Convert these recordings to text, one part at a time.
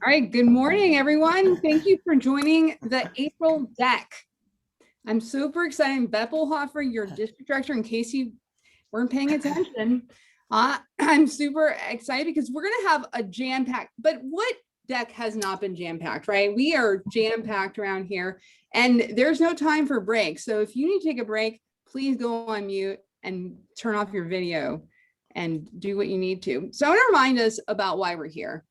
All right, good morning, everyone. Thank you for joining the April deck. I'm super excited. Beppelhofer, your district director, in case you weren't paying attention. I'm super excited because we're going to have a jam-packed, but what deck has not been jam-packed, right? We are jam-packed around here, and there's no time for breaks. So if you need to take a break, please go on mute and turn off your video and do what you need to. So I want to remind us about why we're here.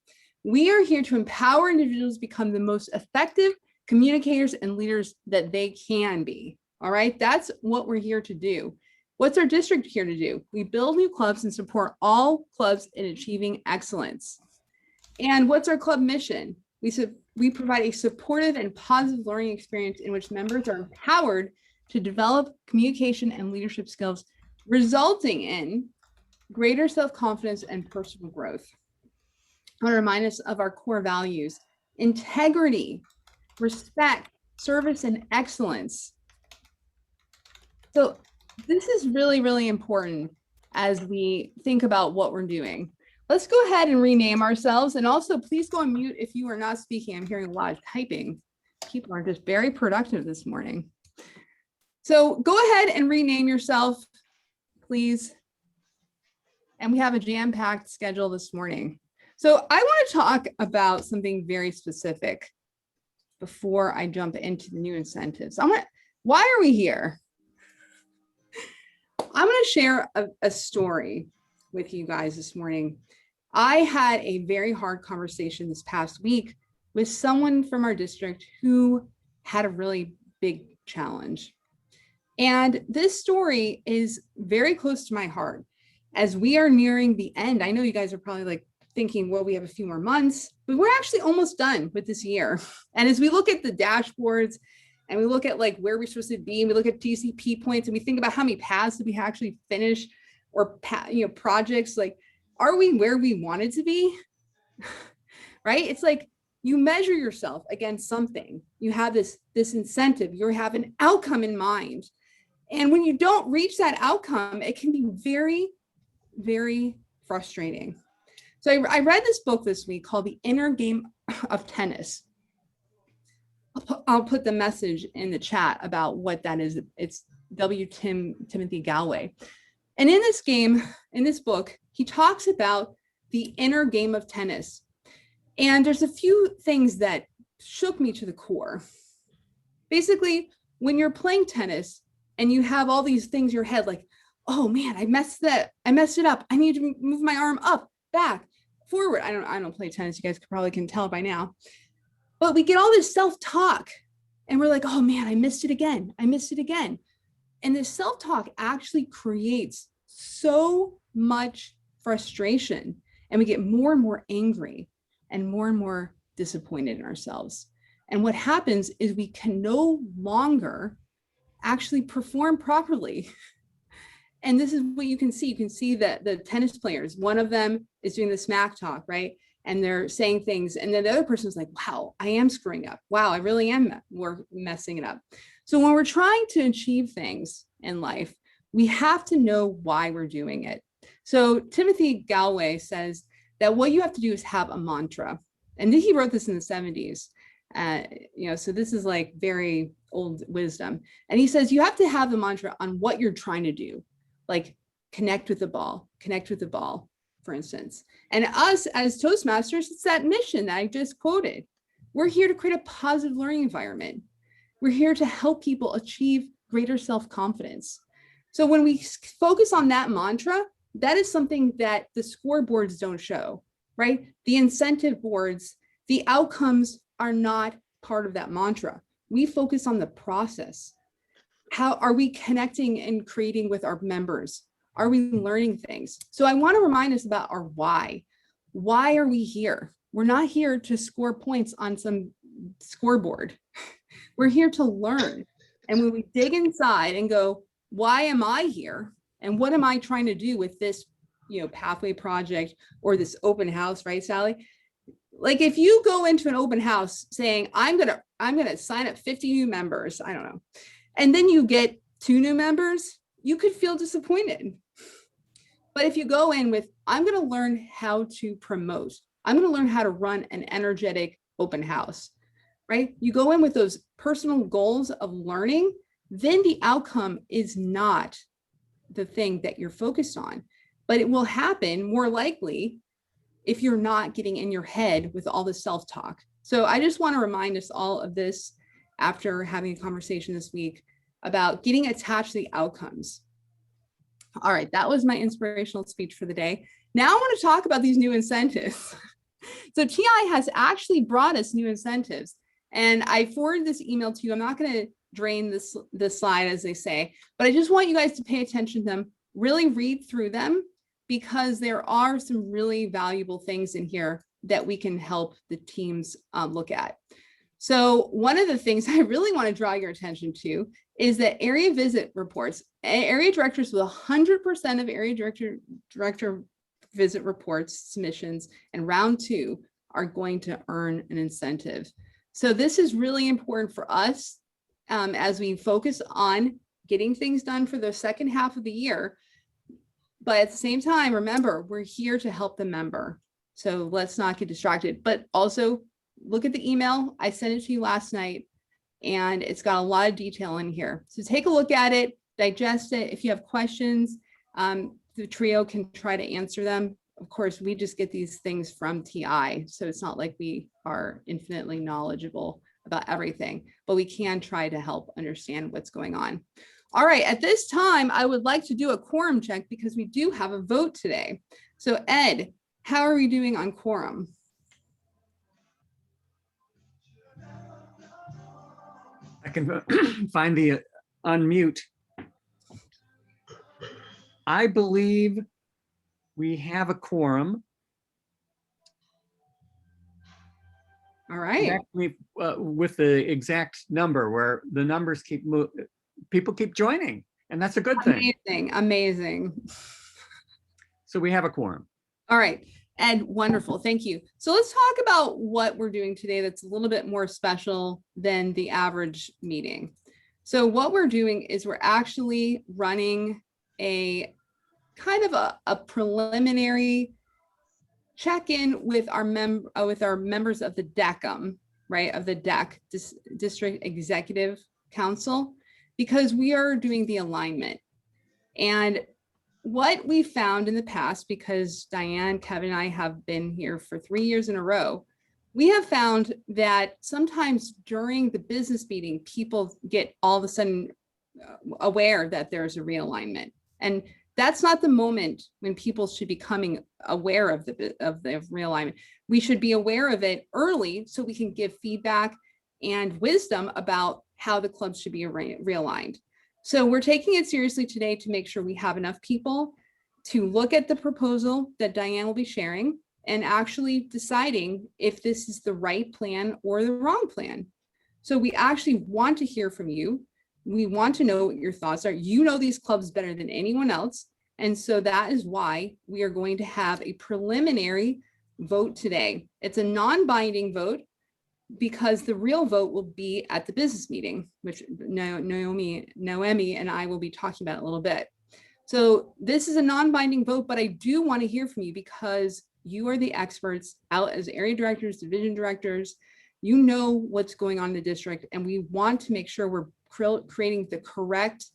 We are here to empower individuals to become the most effective communicators and leaders that they can be. All right, that's what we're here to do. What's our district here to do? We build new clubs and support all clubs in achieving excellence. And what's our club mission? We provide a supportive and positive learning experience in which members are empowered to develop communication and leadership skills, resulting in greater self-confidence and personal growth. I want to remind us of our core values: integrity, respect, service, and excellence. So this is really, really important as we think about what we're doing. Let's go ahead and rename ourselves. And also, please go on mute if you are not speaking. I'm hearing a lot of typing. People are just very productive this morning. So go ahead and rename yourself, please. And we have a jam-packed schedule this morning. So I want to talk about something very specific before I jump into the new incentives. Why are we here? I'm going to share a story with you guys this morning. I had a very hard conversation this past week with someone from our district who had a really big challenge. And this story is very close to my heart. As we are nearing the end, I know you guys are probably like thinking, well, we have a few more months, but we're actually almost done with this year. And as we look at the dashboards and we look at like where we're supposed to be, and we look at DCP points, and we think about how many paths did we actually finish, or projects, like, are we where we wanted to be? Right? It's like you measure yourself against something. You have this incentive, you have an outcome in mind. And when you don't reach that outcome, it can be very, very frustrating. So I read this book this week called The Inner Game of Tennis. I'll put the message in the chat about what that is. It's Timothy Galway. And in this book, he talks about the inner game of tennis. And there's a few things that shook me to the core. Basically, when you're playing tennis and you have all these things in your head, like, oh man, I messed it up. I need to move my arm up, back, forward. I don't play tennis. You guys probably can tell by now. But we get all this self-talk and we're like, oh man, I missed it again. And this self-talk actually creates so much frustration, and we get more and more angry and more disappointed in ourselves. And what happens is we can no longer actually perform properly. And this is what you can see. You can see that the tennis players, one of them is doing the smack talk, right? And they're saying things. And then the other person's like, wow, I am screwing up. Wow, I really am. We're messing it up. So when we're trying to achieve things in life, we have to know why we're doing it. So Timothy Galway says that what you have to do is have a mantra. And he wrote this in the 70s. So this is like very old wisdom. And he says you have to have the mantra on what you're trying to do. Like connect with the ball, for instance. And us as Toastmasters, it's that mission that I just quoted. We're here to create a positive learning environment. We're here to help people achieve greater self-confidence. So when we focus on that mantra, that is something that the scoreboards don't show, right? The incentive boards, the outcomes are not part of that mantra. We focus on the process. How are we connecting and creating with our members? Are we learning things? So I want to remind us about our why. Why are we here? We're not here to score points on some scoreboard. We're here to learn. And when we dig inside and go, why am I here? And what am I trying to do with this, pathway project or this open house, right, Sally? Like if you go into an open house saying, I'm gonna sign up 50 new members, I don't know, and then you get 2 new members, you could feel disappointed. But if you go in with, I'm going to learn how to promote, I'm going to learn how to run an energetic open house, right? You go in with those personal goals of learning, then the outcome is not the thing that you're focused on, but it will happen more likely if you're not getting in your head with all the self-talk. So I just want to remind us all of this after having a conversation this week about getting attached to the outcomes. All right, that was my inspirational speech for the day. Now I want to talk about these new incentives. So TI has actually brought us new incentives, and I forwarded this email to you. I'm not going to drain this slide, as they say, but I just want you guys to pay attention to them, really read through them, because there are some really valuable things in here that we can help the teams look at. So one of the things I really want to draw your attention to is that area visit reports. Area directors with 100% of area director visit reports submissions and round 2 are going to earn an incentive. So this is really important for us as we focus on getting things done for the second half of the year. But at the same time, remember, we're here to help the member. So let's not get distracted, but also look at the email. I sent it to you last night, and it's got a lot of detail in here. So take a look at it, digest it. If you have questions, the trio can try to answer them. Of course, we just get these things from TI, so it's not like we are infinitely knowledgeable about everything, but we can try to help understand what's going on. All right, at this time, I would like to do a quorum check because we do have a vote today. So Ed, how are we doing on quorum? I can find the unmute. I believe we have a quorum. All right. Actually, with the exact number where the numbers keep moving, people keep joining, and that's a good thing. Amazing, amazing. So we have a quorum. All right, Ed, wonderful, thank you. So let's talk about what we're doing today that's a little bit more special than the average meeting. So what we're doing is we're actually running a kind of a preliminary check-in with our members of the DECM, right, of the DEC, District Executive Council, because we are doing the alignment. And what we found in the past, because Diane, Kevin, and I have been here for 3 years in a row, we have found that sometimes during the business meeting, people get all of a sudden aware that there's a realignment. And that's not the moment when people should be becoming aware of the realignment. We should be aware of it early so we can give feedback and wisdom about how the clubs should be realigned. So we're taking it seriously today to make sure we have enough people to look at the proposal that Diane will be sharing and actually deciding if this is the right plan or the wrong plan. So we actually want to hear from you. We want to know what your thoughts are. You know these clubs better than anyone else. And so that is why we are going to have a preliminary vote today. It's a non-binding vote because the real vote will be at the business meeting, which Noemi and I will be talking about in a little bit. So this is a non-binding vote, but I do want to hear from you because you are the experts out as area directors, division directors. You know what's going on in the district, and we want to make sure we're creating the correct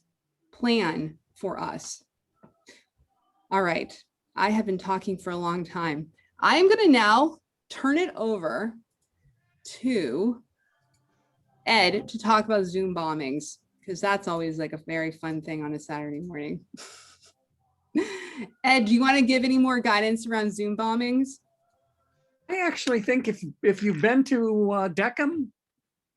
plan for us. All right, I have been talking for a long time. I am going to now turn it over to Ed to talk about Zoom bombings, because that's always like a very fun thing on a Saturday morning. Ed, do you want to give any more guidance around Zoom bombings? I actually think if you've been to DECM,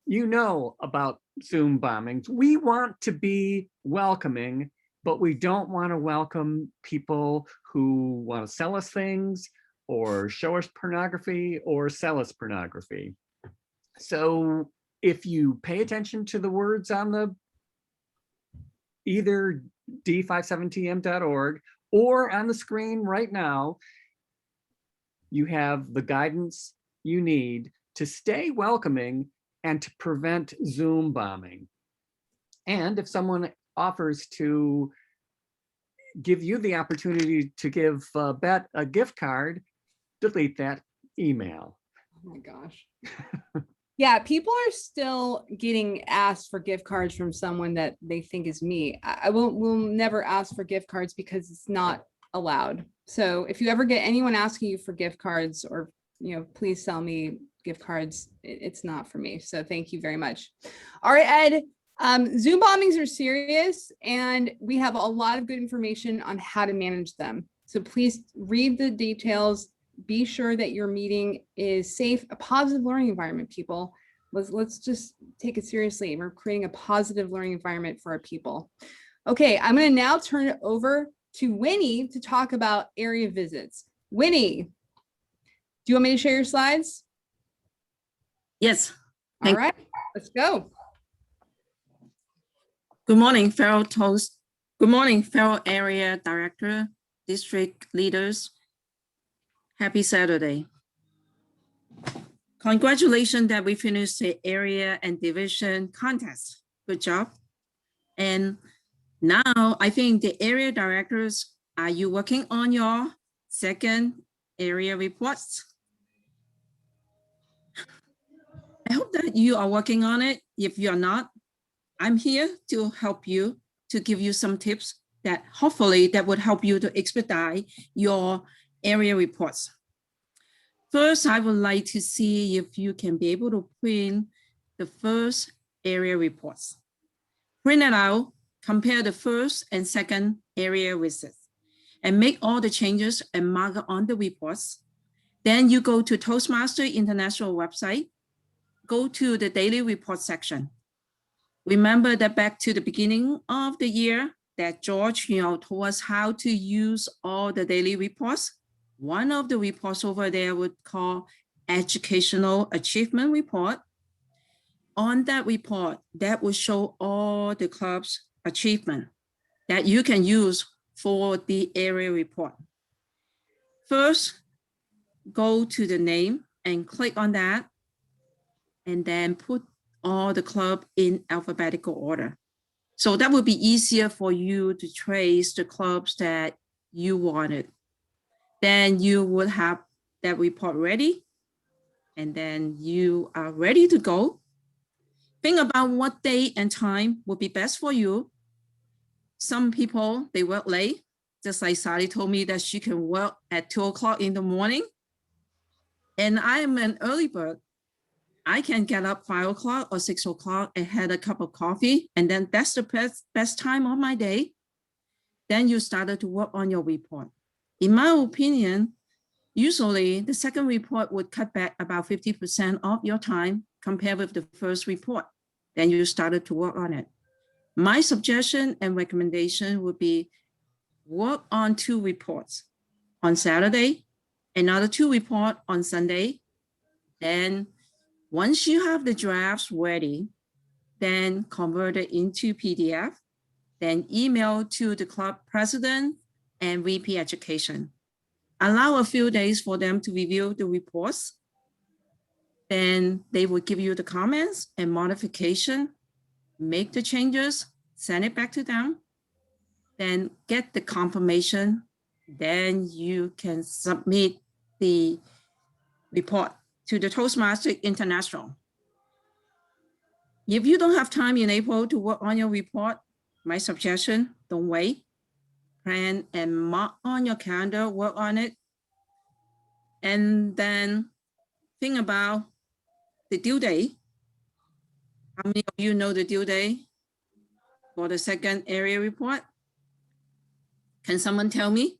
you know about Zoom bombings. We want to be welcoming, but we don't want to welcome people who want to sell us things or show us pornography or sell us pornography. So if you pay attention to the words on the either d57tm.org or on the screen right now, you have the guidance you need to stay welcoming and to prevent Zoom bombing. And if someone offers to give you the opportunity to give Bet a gift card, delete that email. Oh my gosh. Yeah, people are still getting asked for gift cards from someone that they think is me. I will never ask for gift cards because it's not allowed. So if you ever get anyone asking you for gift cards or, please sell me gift cards, it's not for me. So thank you very much. All right, Ed, Zoom bombings are serious and we have a lot of good information on how to manage them. So please read the details. Be sure that your meeting is safe, a positive learning environment, people. Let's just take it seriously. We're creating a positive learning environment for our people. Okay, I'm going to now turn it over to Winnie to talk about area visits. Winnie, do you want me to share your slides? Yes. All right, let's go. Good morning, fellow hosts. Good morning, fellow area director, district leaders. Happy Saturday. Congratulations that we finished the area and division contest. Good job. And now I think the area directors, are you working on your second area reports? I hope that you are working on it. If you're not, I'm here to help you, to give you some tips that hopefully that would help you to expedite your area reports. First, I would like to see if you can be able to print the first area reports. Print it out, compare the first and second area visits, and make all the changes and mark it on the reports. Then you go to Toastmaster International website, go to the daily report section. Remember that back to the beginning of the year that George, told us how to use all the daily reports. One of the reports over there would call Educational Achievement Report. On that report, that will show all the club's achievement that you can use for the area report. First, go to the name and click on that, and then put all the club in alphabetical order. So that would be easier for you to trace the clubs that you wanted. Then you would have that report ready, and then you are ready to go. Think about what day and time would be best for you. Some people, they work late, just like Sally told me that she can work at 2 o'clock in the morning. And I am an early bird. I can get up 5 o'clock or 6 o'clock and had a cup of coffee, and then that's the best time of my day. Then you started to work on your report. In my opinion, usually the second report would cut back about 50% of your time compared with the first report. Then you started to work on it. My suggestion and recommendation would be work on 2 reports on Saturday, another 2 reports on Sunday. Then once you have the drafts ready, then convert it into PDF, then email to the club president and VP education. Allow a few days for them to review the reports. Then they will give you the comments and modification, make the changes, send it back to them, then get the confirmation. Then you can submit the report to the Toastmaster International. If you don't have time in April to work on your report, my suggestion, don't wait. Plan and mark on your calendar, work on it. And then think about the due date. How many of you know the due date for the second area report? Can someone tell me?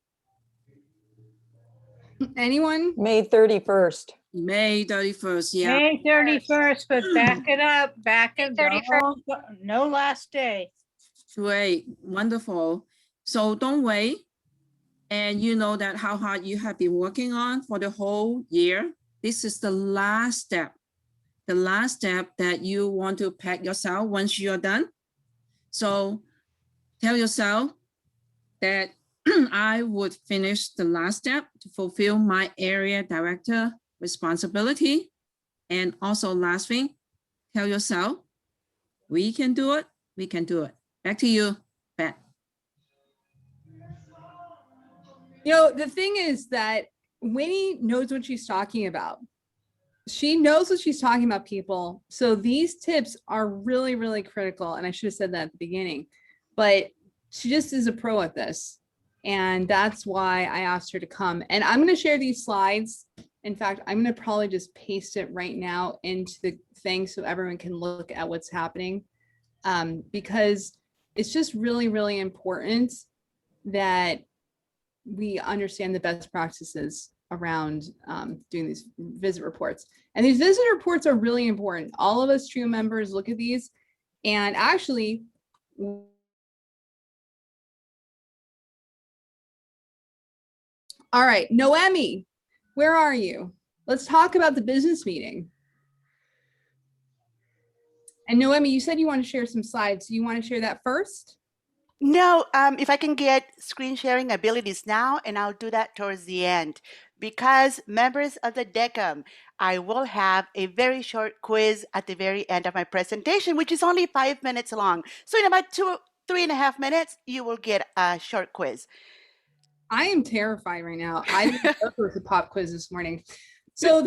Anyone? May 31st. May 31st, yeah. May 31st, but back it up, back it, 31st. no last day. Great, wonderful. So don't wait. And you know that how hard you have been working on for the whole year. This is the last step that you want to pack yourself once you're done. So tell yourself that I would finish the last step to fulfill my area director responsibility. And also last thing, tell yourself, we can do it, we can do it. Back to you, Beth. The thing is that Winnie knows what she's talking about. She knows what she's talking about, people. So these tips are really, really critical. And I should have said that at the beginning, but she just is a pro at this. And that's why I asked her to come. And I'm going to share these slides. In fact, I'm going to probably just paste it right now into the thing so everyone can look at what's happening. Because it's just really, really important that we understand the best practices around doing these visit reports. And these visit reports are really important. All of us TRIO members look at these, and actually, all right, Noemi, where are you? Let's talk about the business meeting. And Noemi, you said you want to share some slides. Do you want to share that first? No, if I can get screen sharing abilities now, and I'll do that towards the end. Because members of the DECM, I will have a very short quiz at the very end of my presentation, which is only 5 minutes long. So in about 3.5 minutes, you will get a short quiz. I am terrified right now. I didn't go for the pop quiz this morning. So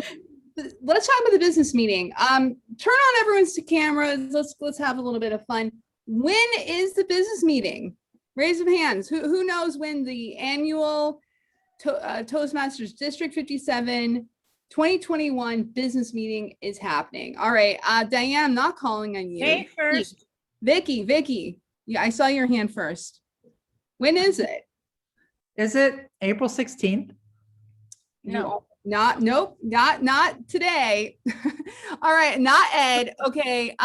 let's talk about the business meeting. Turn on everyone's cameras. Let's have a little bit of fun. When is the business meeting? Raise of hands. Who knows when the annual Toastmasters District 57 2021 business meeting is happening? All right, Diane, I'm not calling on you. May 1st. Vicky. Yeah, I saw your hand first. When is it? Is it April 16th? No. Nope, not today. All right, not Ed. Okay,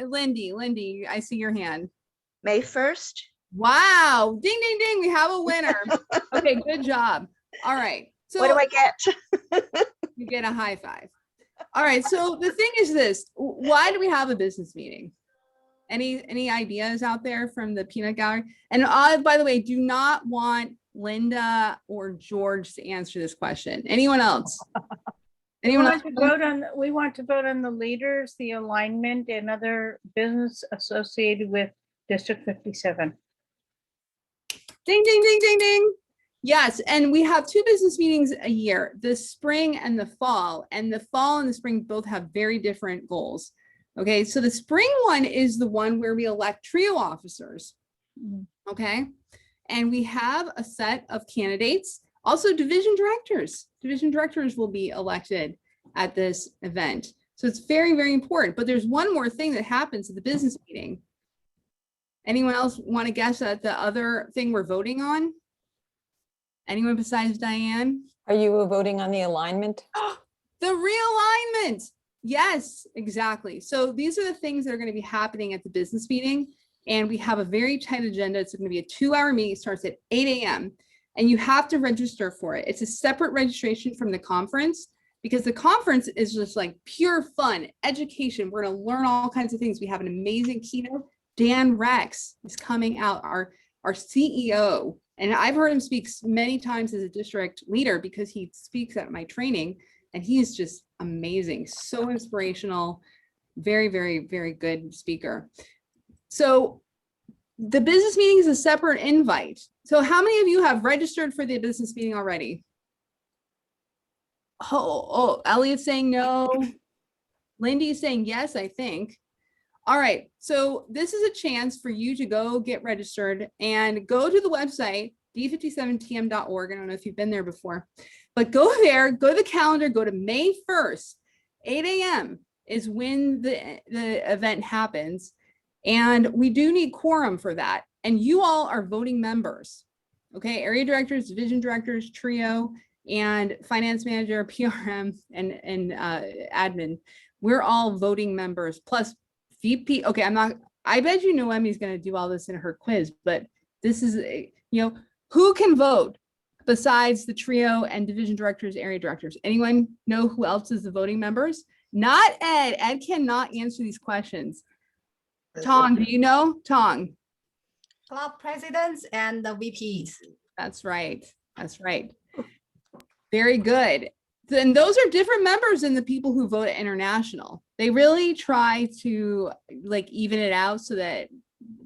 Lindy, I see your hand. May 1st. Wow, ding, ding, ding, we have a winner. Okay, good job. All right. So What do I get? you get a high five. All right, so the thing is this, why do we have a business meeting? Any ideas out there from the peanut gallery? And by the way, do not want Linda or George to answer this question. Anyone else? We Anyone want else? to vote on the leaders, the alignment, and other business associated with District 57. Ding, ding, ding, ding, ding. Yes, and we have 2 business meetings a year, the spring and the fall. And the fall and the spring both have very different goals. Okay, so the spring one is the one where we elect TRIO officers. Okay, and we have a set of candidates, also division directors. Division directors will be elected at this event. So it's very, very important. But there's one more thing that happens at the business meeting. Anyone else want to guess at the other thing we're voting on? Anyone besides Diane? Are you voting on the alignment? The realignment. Yes, exactly. So these are the things that are going to be happening at the business meeting. And we have a very tight agenda. It's going to be a 2-hour meeting. It starts at 8 a.m. and you have to register for it. It's a separate registration from the conference, because the conference is just like pure fun, education. We're going to learn all kinds of things. We have an amazing keynote. Dan Rex is coming out, our CEO. And I've heard him speak many times as a district leader because he speaks at my training, and he is just amazing. So inspirational, very, very, very good speaker. So the business meeting is a separate invite. So how many of you have registered for the business meeting already? Oh, Elliot's saying no. Lindy's saying yes, I think. All right, so this is a chance for you to go get registered and go to the website, d57tm.org. I don't know if you've been there before, but go there, go to the calendar, go to May 1st, 8 a.m. is when the event happens. And we do need quorum for that. And you all are voting members, okay? Area directors, division directors, TRIO, and finance manager, PRM, and admin. We're all voting members, plus VP. Okay, I bet you Noemi's going to do all this in her quiz, but this is, who can vote besides the TRIO and division directors, area directors? Anyone know who else is the voting members? Not Ed. Ed cannot answer these questions. Tong, do you know? Tong. Club presidents and the VPs. That's right. That's right. Very good. Then those are different members than the people who vote at international. They really try to even it out so that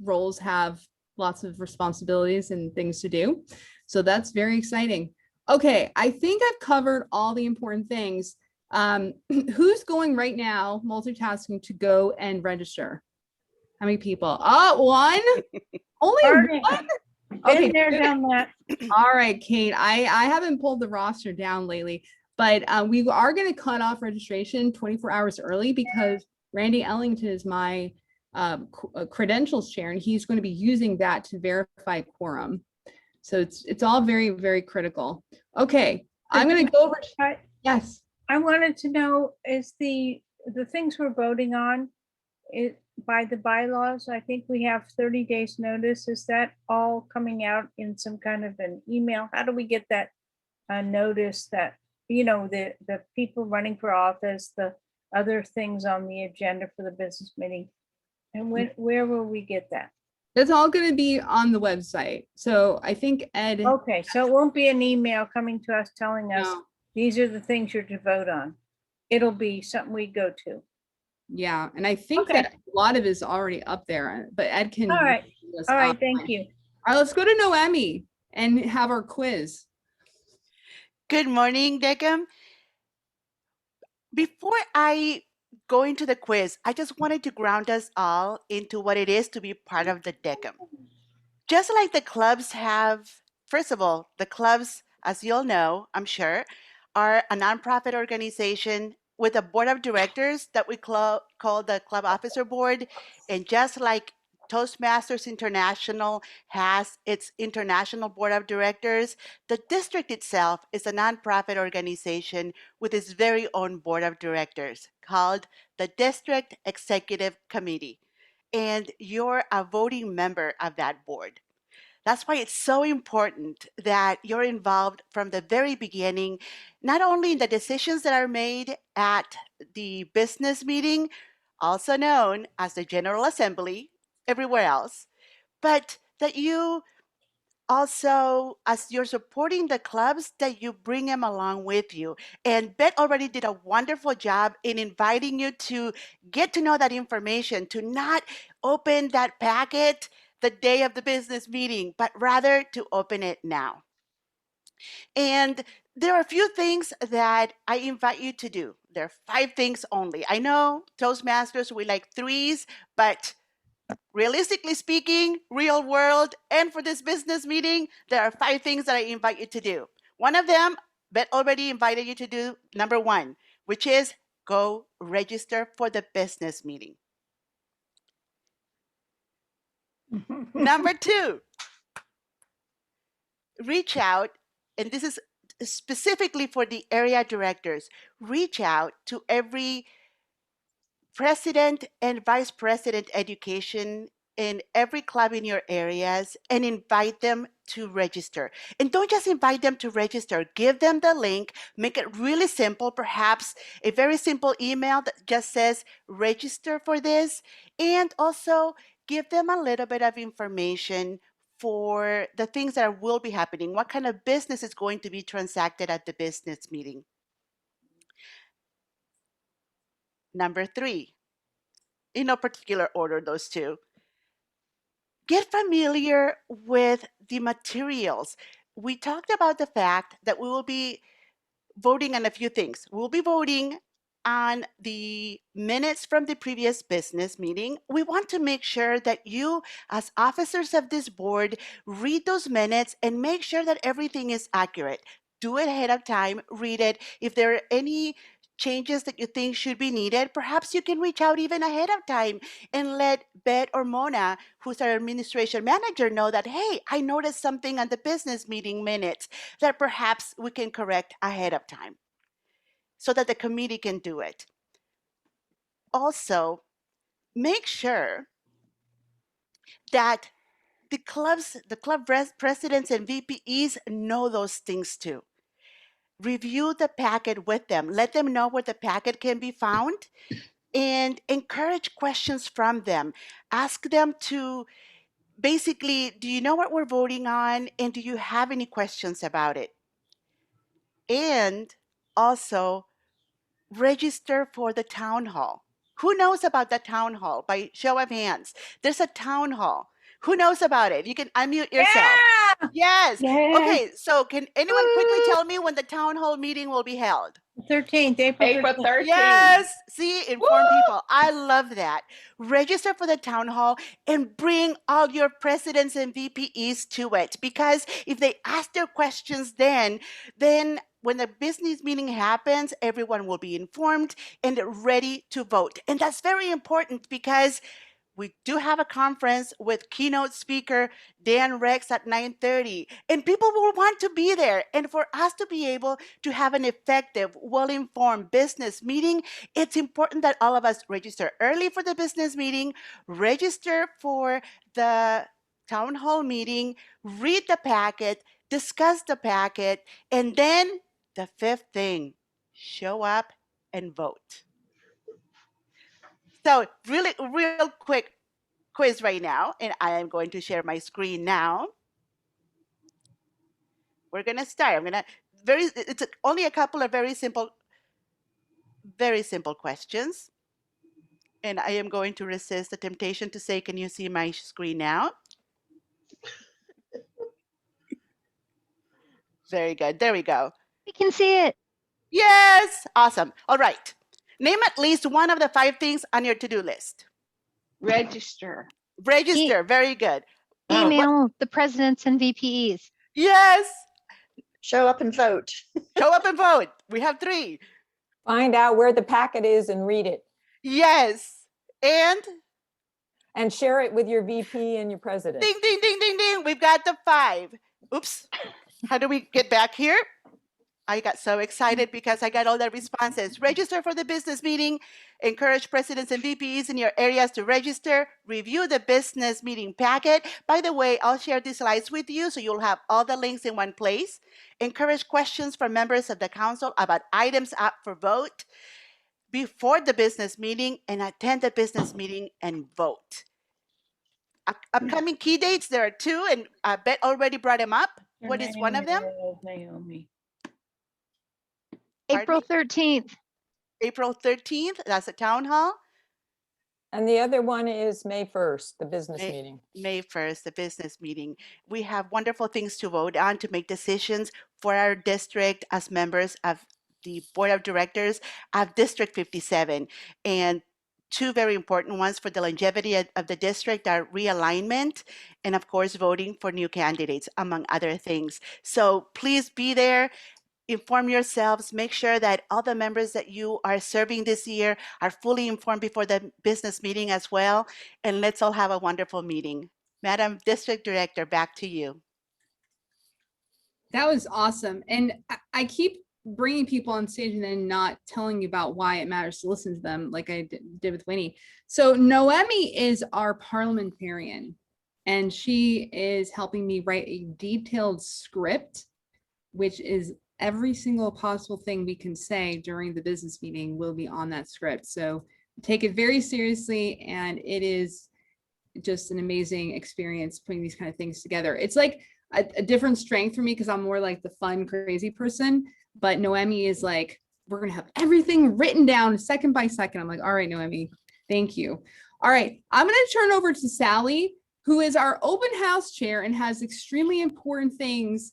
roles have lots of responsibilities and things to do. So that's very exciting. Okay, I think I've covered all the important things. Who's going right now, multitasking, to go and register? How many people? Oh, one? Only Already. one? Been Okay, there, good. done that. All right, Kate, I haven't pulled the roster down lately, but we are going to cut off registration 24 hours early because Randy Ellington is my credentials chair, and he's going to be using that to verify quorum. So it's all very, very critical. Okay, I'm going to go over. Yes. I wanted to know, is the things we're voting on, it by the bylaws, I think we have 30 days notice. Is that all coming out in some kind of an email? How do we get that notice that, you know, the people running for office, the other things on the agenda for the business meeting? And where will we get that? That's all going to be on the website. So I think Ed. Okay, so it won't be an email coming to us telling us No. these are the things you're to vote on. It'll be something we go to. Yeah, and I think Okay. that a lot of it is already up there, but Ed can. All right. do this All right, offline. thank you. All right, let's go to Noemi and have our quiz. Good morning, DECM. Before I go into the quiz, I just wanted to ground us all into what it is to be part of the DECM. Just like the clubs have, first of all, the clubs, as you all know, I'm sure, are a nonprofit organization with a board of directors that we call the Club Officer Board. And just like Toastmasters International has its international board of directors, the district itself is a nonprofit organization with its very own board of directors called the District Executive Committee. And you're a voting member of that board. That's why it's so important that you're involved from the very beginning, not only in the decisions that are made at the business meeting, also known as the General Assembly, everywhere else, but that you also, as you're supporting the clubs, that you bring them along with you. And Bet already did a wonderful job in inviting you to get to know that information, to not open that packet the day of the business meeting, but rather to open it now. And there are a few things that I invite you to do. There are 5 things only. I know Toastmasters, we like 3s, but realistically speaking, real world, and for this business meeting, there are 5 things that I invite you to do. One of them, Bet already invited you to do number 1, which is go register for the business meeting. Number 2, reach out, and this is specifically for the area directors, reach out to every president and vice president education in every club in your areas and invite them to register. And don't just invite them to register, give them the link, make it really simple, perhaps a very simple email that just says register for this, and also give them a little bit of information for the things that will be happening, what kind of business is going to be transacted at the business meeting. Number 3, in no particular order, those 2. Get familiar with the materials. We talked about the fact that we will be voting on a few things. We'll be voting on the minutes from the previous business meeting. We want to make sure that you, as officers of this board, read those minutes and make sure that everything is accurate. Do it ahead of time, read it. If there are any changes that you think should be needed, perhaps you can reach out even ahead of time and let Bet or Mona, who's our administration manager, know that, hey, I noticed something on the business meeting minutes that perhaps we can correct ahead of time so that the committee can do it. Also, make sure that the club presidents and VPEs know those things too. Review the packet with them. Let them know where the packet can be found and encourage questions from them. Ask them to basically, do you know what we're voting on? And do you have any questions about it? And also register for the town hall. Who knows about the town hall? By show of hands. There's a town hall. Who knows about it? You can unmute yourself. Yes. Yay. Okay, so can anyone quickly tell me when the town hall meeting will be held? 13th, April 13th. Yes. See, inform people. I love that. Register for the town hall and bring all your presidents and VPEs to it, because if they ask their questions then when the business meeting happens, everyone will be informed and ready to vote. And that's very important because we do have a conference with keynote speaker Dan Rex at 9:30, and people will want to be there. And for us to be able to have an effective, well-informed business meeting, it's important that all of us register early for the business meeting, register for the town hall meeting, read the packet, discuss the packet, and then the fifth thing, show up and vote. So really, real quick quiz right now, and I am going to share my screen now. We're gonna start. It's only a couple of very simple questions. And I am going to resist the temptation to say, can you see my screen now? Very good. There we go. We can see it. Yes. Awesome. All right. Name at least one of the 5 things on your to-do list. Register. Register. Very good. Email the presidents and VPEs. Yes. Show up and vote. Show up and vote. We have 3. Find out where the packet is and read it. Yes. And share it with your VP and your president. Ding, ding, ding, ding, ding. We've got the 5. Oops. How do we get back here? I got so excited because I got all the responses. Register for the business meeting. Encourage presidents and VPs in your areas to register. Review the business meeting packet. By the way, I'll share these slides with you so you'll have all the links in one place. Encourage questions from members of the council about items up for vote before the business meeting, and attend the business meeting and vote. Upcoming key dates, there are 2, and I bet already brought them up. What is one of them? Naomi. April 13th. April 13th, that's a town hall. And the other one is May 1st, the business meeting. May 1st, the business meeting. We have wonderful things to vote on to make decisions for our district as members of the board of directors of District 57. And 2 very important ones for the longevity of the district are realignment and, of course, voting for new candidates, among other things. So please be there. Inform yourselves, make sure that all the members that you are serving this year are fully informed before the business meeting as well. And let's all have a wonderful meeting. Madam District Director, back to you. That was awesome. And I keep bringing people on stage and then not telling you about why it matters to listen to them, like I did with Winnie. So Noemi is our parliamentarian, and she is helping me write a detailed script, which is every single possible thing we can say during the business meeting will be on that script. So take it very seriously, and it is just an amazing experience putting these kind of things together. It's like a different strength for me because I'm more like the fun, crazy person. But Noemi is like, we're going to have everything written down second by second. I'm like, all right, Noemi, thank you. All right, I'm going to turn over to Sally, who is our open house chair and has extremely important things,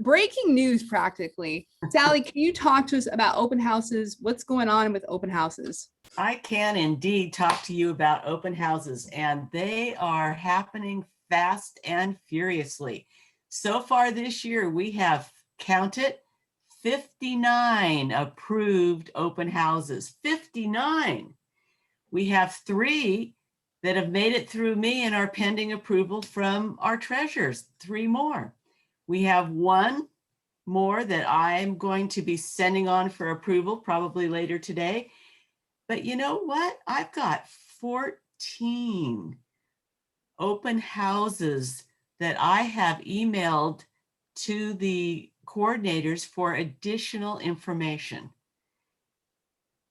breaking news practically. Sally, can you talk to us about open houses? What's going on with open houses? I can indeed talk to you about open houses, and they are happening fast and furiously. So far this year, we have counted 59 approved open houses, 59. We have 3 that have made it through me and are pending approval from our treasurers, 3 more. We have 1 more that I'm going to be sending on for approval probably later today. But you know what? I've got 14 open houses that I have emailed to the coordinators for additional information.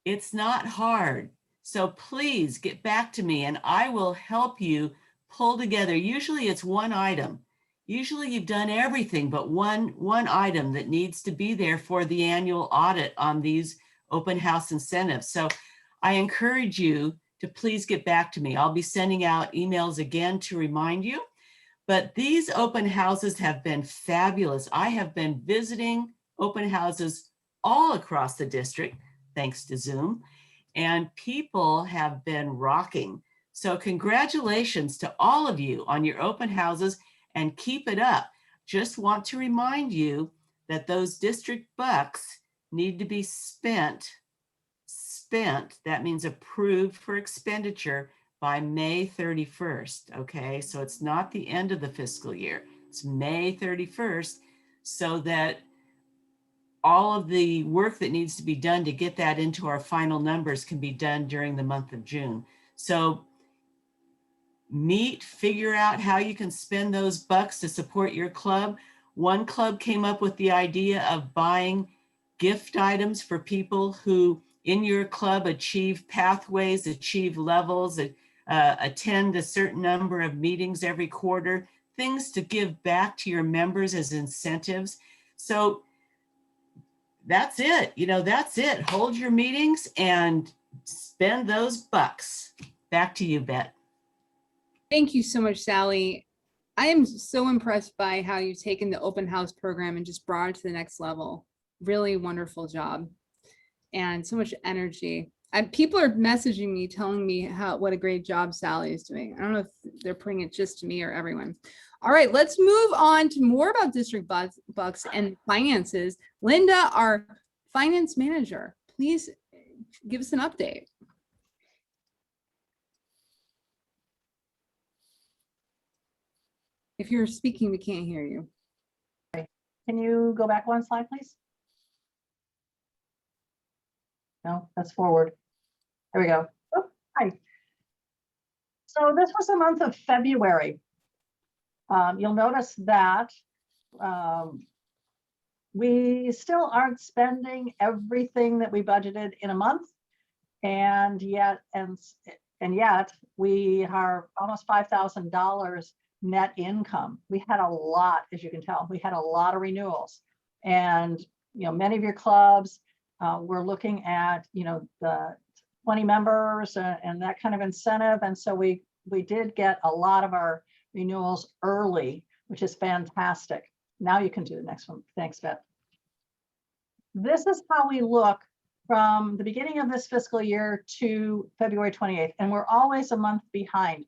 It's not hard. So please get back to me and I will help you pull together. Usually it's 1 item. Usually you've done everything but one item that needs to be there for the annual audit on these open house incentives. So I encourage you to please get back to me. I'll be sending out emails again to remind you, But these open houses have been fabulous. I have been visiting open houses all across the district, thanks to Zoom, and people have been rocking. So congratulations to all of you on your open houses, and keep it up. Just want to remind you that those district bucks need to be spent, that means approved for expenditure by May 31st, okay? So it's not the end of the fiscal year, it's May 31st, so that all of the work that needs to be done to get that into our final numbers can be done during the month of June. So meet, figure out how you can spend those bucks to support your club. One club came up with the idea of buying gift items for people who in your club achieve pathways, achieve levels, attend a certain number of meetings every quarter, things to give back to your members as incentives. So that's it. You know, that's it. Hold your meetings and spend those bucks. Back to you, Bet. Thank you so much, Sally. I am so impressed by how you've taken the open house program and just brought it to the next level. Really wonderful job and so much energy. And people are messaging me, telling me what a great job Sally is doing. I don't know if they're putting it just to me or everyone. All right, let's move on to more about district bucks and finances. Linda, our finance manager, please give us an update. If you're speaking, we can't hear you. Can you go back one slide, please? No, that's forward. There we go. Oh, hi. So this was the month of February. You'll notice that we still aren't spending everything that we budgeted in a month, and yet we are almost $5,000 net income. We had a lot, as you can tell, we had a lot of renewals, and many of your clubs were looking at the 20 members and that kind of incentive, and so we did get a lot of our renewals early, which is fantastic. Now you can do the next one. Thanks, Beth. This is how we look from the beginning of this fiscal year to February 28th, and we're always a month behind,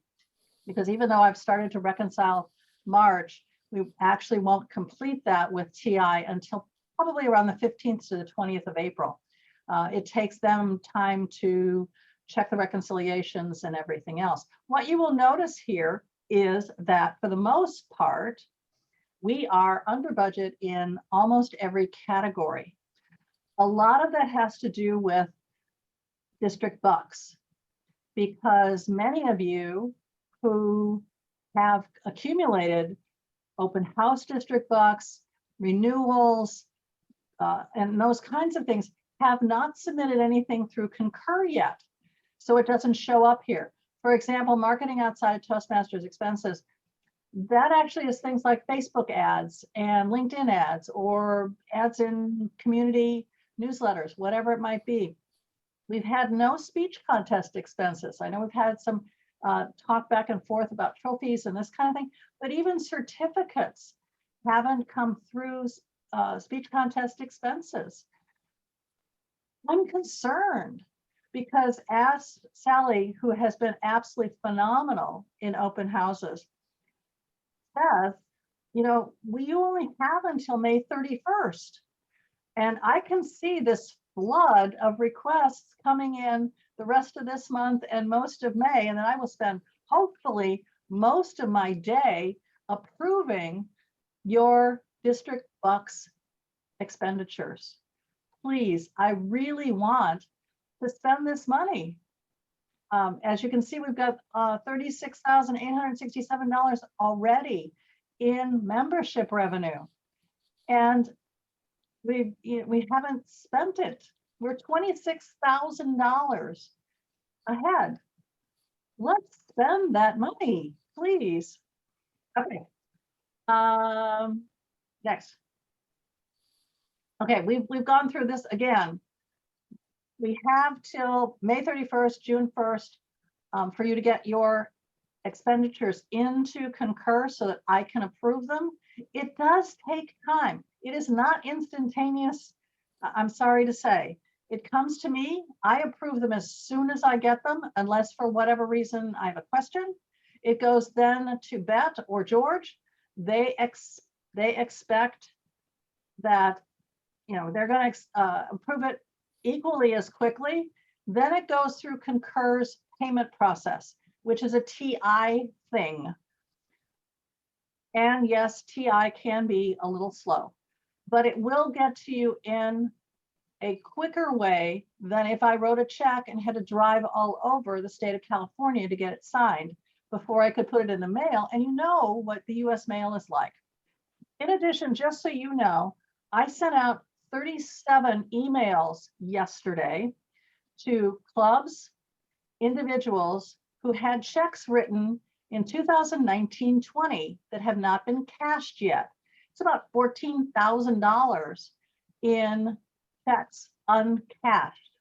because even though I've started to reconcile March, we actually won't complete that with TI until probably around the 15th to the 20th of April. It takes them time to check the reconciliations and everything else. What you will notice here is that for the most part, we are under budget in almost every category. A lot of that has to do with district bucks, because many of you who have accumulated open house district bucks, renewals, and those kinds of things have not submitted anything through Concur yet. So it doesn't show up here. For example, marketing outside Toastmasters expenses, that actually is things like Facebook ads and LinkedIn ads or ads in community newsletters, whatever it might be. We've had no speech contest expenses. I know we've had some talk back and forth about trophies and this kind of thing, but even certificates haven't come through speech contest expenses. I'm concerned because, as Sally, who has been absolutely phenomenal in open houses, says, we only have until May 31st. And I can see this flood of requests coming in the rest of this month and most of May. And then I will spend, hopefully, most of my day approving your district bucks expenditures. Please, I really want to spend this money. As you can see, we've got $36,867 already in membership revenue, and we haven't spent it. We're $26,000 ahead. Let's spend that money, please. Okay. Next. Okay, we've gone through this again. We have till May 31st, June 1st for you to get your expenditures into Concur so that I can approve them, it does take time. It is not instantaneous. I'm sorry to say. It comes to me, I approve them as soon as I get them, unless for whatever reason I have a question. It goes then to Bet or George. They expect that, you know, they're going to approve it equally as quickly. Then it goes through Concur's payment process, which is a TI thing. And yes, TI can be a little slow, but it will get to you in a quicker way than if I wrote a check and had to drive all over the state of California to get it signed before I could put it in the mail. And you know what the US mail is like. In addition, just so you know, I sent out 37 emails yesterday to clubs, individuals who had checks written in 2019-20 that have not been cashed yet. It's about $14,000 in checks uncashed.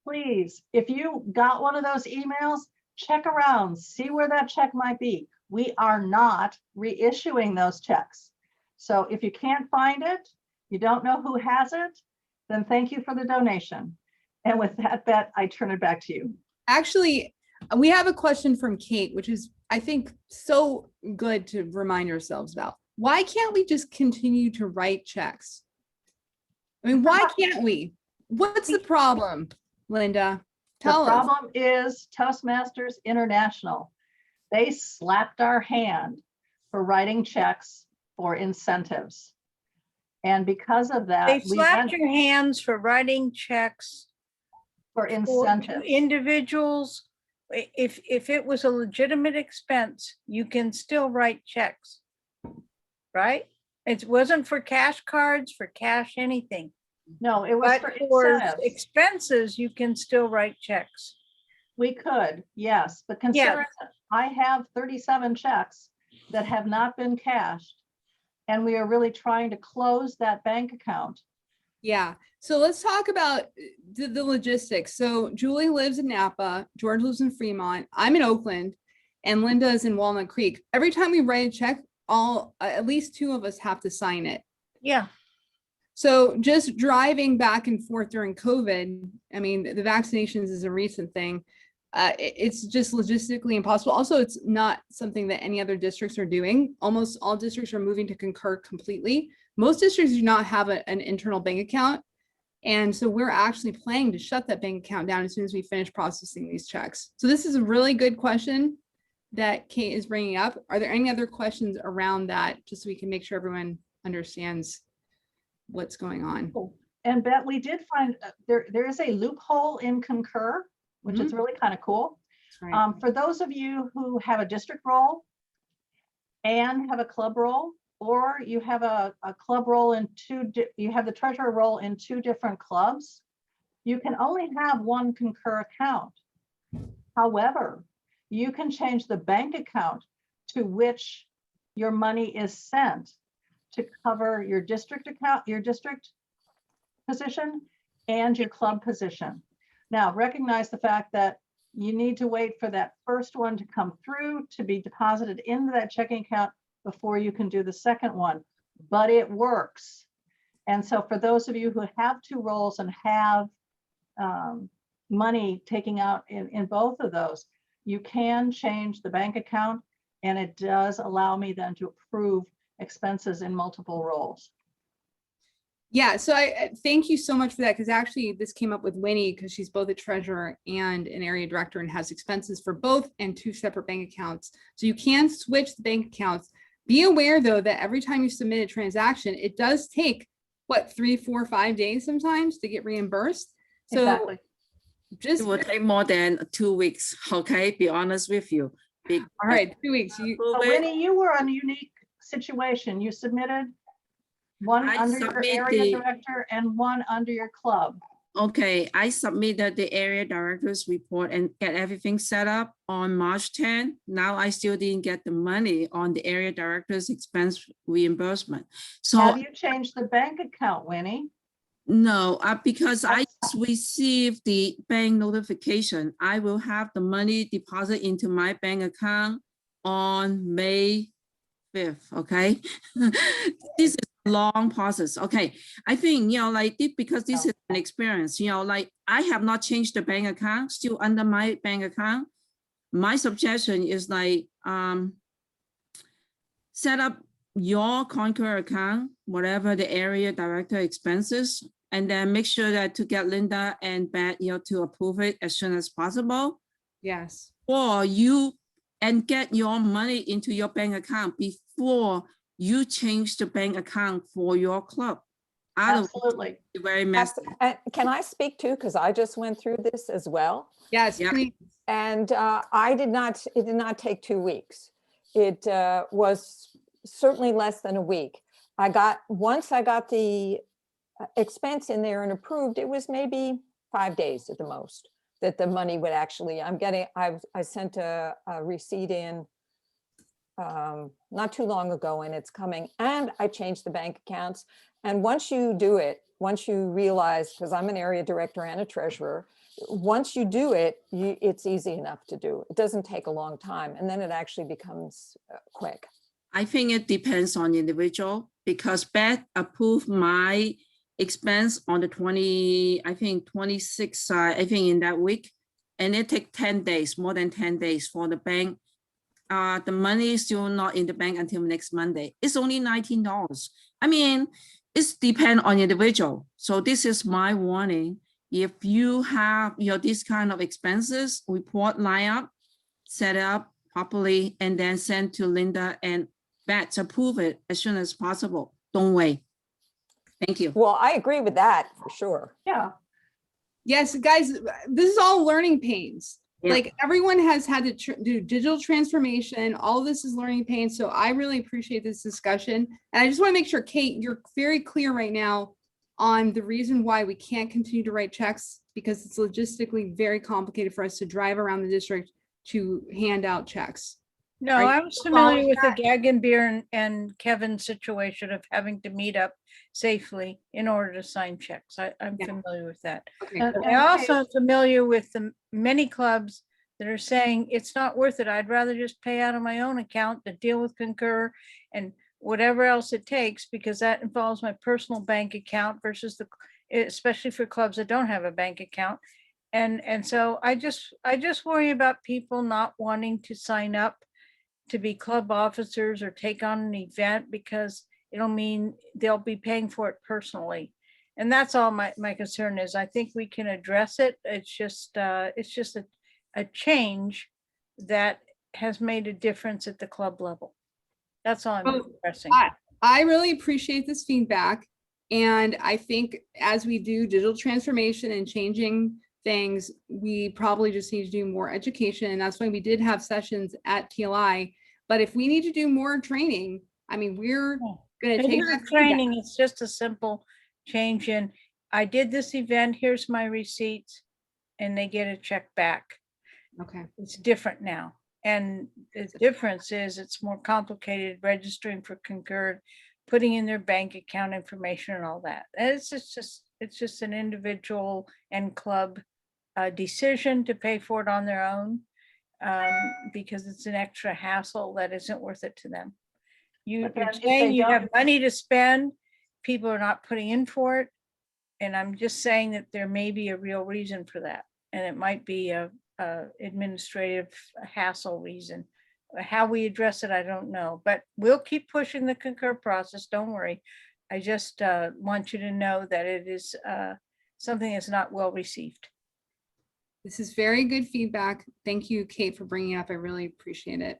Please, if you got one of those emails, check around, see where that check might be. We are not reissuing those checks. So if you can't find it, you don't know who has it, then thank you for the donation. And with that, Bet, I turn it back to you. Actually, we have a question from Kate, which is, I think, so good to remind ourselves about. Why can't we just continue to write checks? I mean, why can't we? What's the problem, Linda? Tell us. The problem is Toastmasters International. They slapped our hand for writing checks for incentives. And because of that, They slapped your hands for writing checks for for incentives. individuals. If it was a legitimate expense, you can still write checks, right? It wasn't for cash cards, for cash anything. No, it was But for for incentives. expenses, you can still write checks. We could, yes, but considering that I have 37 checks that have not been cashed, and we are really trying to close that bank account. Yeah. So let's talk about the logistics. So Julie lives in Napa, George lives in Fremont, I'm in Oakland, and Linda is in Walnut Creek. Every time we write a check, at least two of us have to sign it. Yeah. So just driving back and forth during COVID, I mean, the vaccinations is a recent thing. It's just logistically impossible. Also, it's not something that any other districts are doing. Almost all districts are moving to Concur completely. Most districts do not have an internal bank account. And so we're actually planning to shut that bank account down as soon as we finish processing these checks. So this is a really good question that Kate is bringing up. Are there any other questions around that, just so we can make sure everyone understands what's going on? And Bet, we did find there is a loophole in Concur, which is really kind of cool. Right. For those of you who have a district role and have a club role, or you have a club role in you have the treasurer role in two different clubs, you can only have one Concur account. However, you can change the bank account to which your money is sent to cover your district account, your district position, and your club position. Now, recognize the fact that you need to wait for that first one to come through to be deposited into that checking account before you can do the second one, but it works. And so for those of you who have two roles and have money taking out in both of those, you can change the bank account, and it does allow me then to approve expenses in multiple roles. Yeah, so I thank you so much for that, because actually this came up with Winnie, because she's both a treasurer and an area director and has expenses for both and two separate bank accounts. So you can switch the bank accounts. Be aware though that every time you submit a transaction, it does take what, 3, 4, 5 days sometimes to get reimbursed. So Exactly. just It will take more than 2 weeks. Okay, be honest with you. all right, 2 weeks. So Winnie, you were in a unique situation. You submitted one I under your submit area the- director and one under your club. Okay, I submitted the area director's report and get everything set up on March 10. Now I still didn't get the money on the area director's expense reimbursement. So Have you changed the bank account, Winnie? No, because I just received the bank notification. I will have the money deposit into my bank account on May 5th, okay? This is a long process, okay? I think, like because this is an experience, like I have not changed the bank account, still under my bank account. My suggestion is like, set up your Concur account, whatever the area director expenses, and then make sure that to get Linda and Beth, to approve it as soon as possible. Yes. Or and get your money into your bank account before you change the bank account for your club. Absolutely. Very messy. Can I speak too? Because I just went through this as well. Yes, Yeah. please. And it did not take 2 weeks. It was certainly less than a week. Once I got the expense in there and approved, it was maybe 5 days at the most that the money would actually, I sent a receipt in not too long ago, and it's coming, and I changed the bank accounts. And once you do it, once you realize, because I'm an area director and a treasurer, once you do it, it's easy enough to do. It doesn't take a long time, and then it actually becomes quick. I think it depends on the individual, because Beth approved my expense on the 26th, I think in that week. And it takes 10 days, more than 10 days for the bank. The money is still not in the bank until next Monday. It's only $19. I mean, it's depend on the individual. So this is my warning. If you have this kind of expenses, report line up, set it up properly, and then send to Linda and Beth to approve it as soon as possible. Don't wait. Thank you. Well, I agree with that for sure. Yeah. Yes, guys, this is all learning pains. Yeah. Like everyone has had to do digital transformation. All this is learning pains. So I really appreciate this discussion. And I just want to make sure, Kate, you're very clear right now on the reason why we can't continue to write checks, because it's logistically very complicated for us to drive around the district to hand out checks. No, Are you I was following familiar with the Gaggenbeer and Kevin's situation of having to meet up safely in order to sign checks. I'm Yeah. familiar with that. Okay. And- I also am familiar with the many clubs that are saying it's not worth it. I'd rather just pay out of my own account to deal with Concur and whatever else it takes, because that involves my personal bank account versus especially for clubs that don't have a bank account. And so I just worry about people not wanting to sign up to be club officers or take on an event, because it'll mean they'll be paying for it personally. And that's all my concern is. I think we can address it. It's just a change that has made a difference at the club level. That's all I'm expressing. I really appreciate this feedback. And I think as we do digital transformation and changing things, we probably just need to do more education. And that's why we did have sessions at TLI. But if we need to do more training, I mean, we're going to take that training. It's just a simple change in, I did this event, here's my receipts, and they get a check back. Okay. It's different now. And the difference is it's more complicated registering for Concur, putting in their bank account information and all that. And it's just an individual and club decision to pay for it on their own, because it's an extra hassle that isn't worth it to them. You're saying you have money to spend, people are not putting in for it. And I'm just saying that there may be a real reason for that. And it might be a administrative hassle reason. How we address it, I don't know, but we'll keep pushing the Concur process. Don't worry. I just want you to know that it is something that's not well received. This is very good feedback. Thank you, Kate, for bringing it up. I really appreciate it.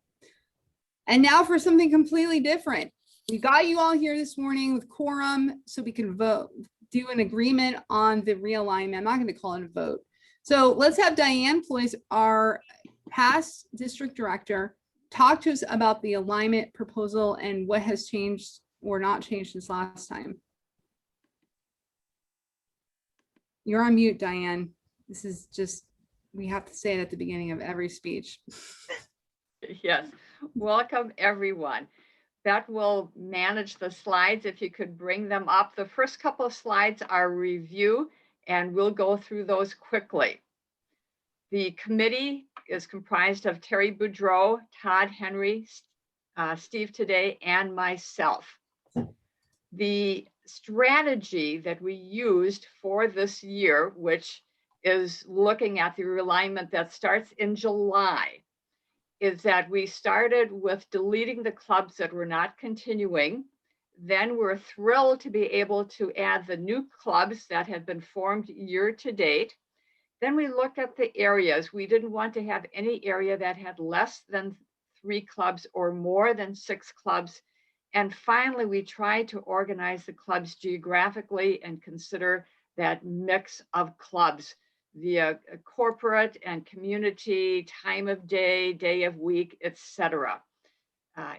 And now for something completely different. We got you all here this morning with quorum so we can do an agreement on the realignment. I'm not going to call it a vote. So let's have Diane Floyd, our past district director, talk to us about the alignment proposal and what has changed or not changed since last time. You're on mute, Diane. This is just, we have to say it at the beginning of every speech. Yes, welcome everyone. Beth will manage the slides. If you could bring them up. The first couple of slides are review, and we'll go through those quickly. The committee is comprised of Terry Boudreau, Todd Henry, Steve Today, and myself. The strategy that we used for this year, which is looking at the realignment that starts in July, is that we started with deleting the clubs that were not continuing. Then we're thrilled to be able to add the new clubs that had been formed year to date. Then we looked at the areas. We didn't want to have any area that had less than 3 clubs or more than 6 clubs. And finally, we tried to organize the clubs geographically and consider that mix of clubs via corporate and community, time of day, day of week, etc.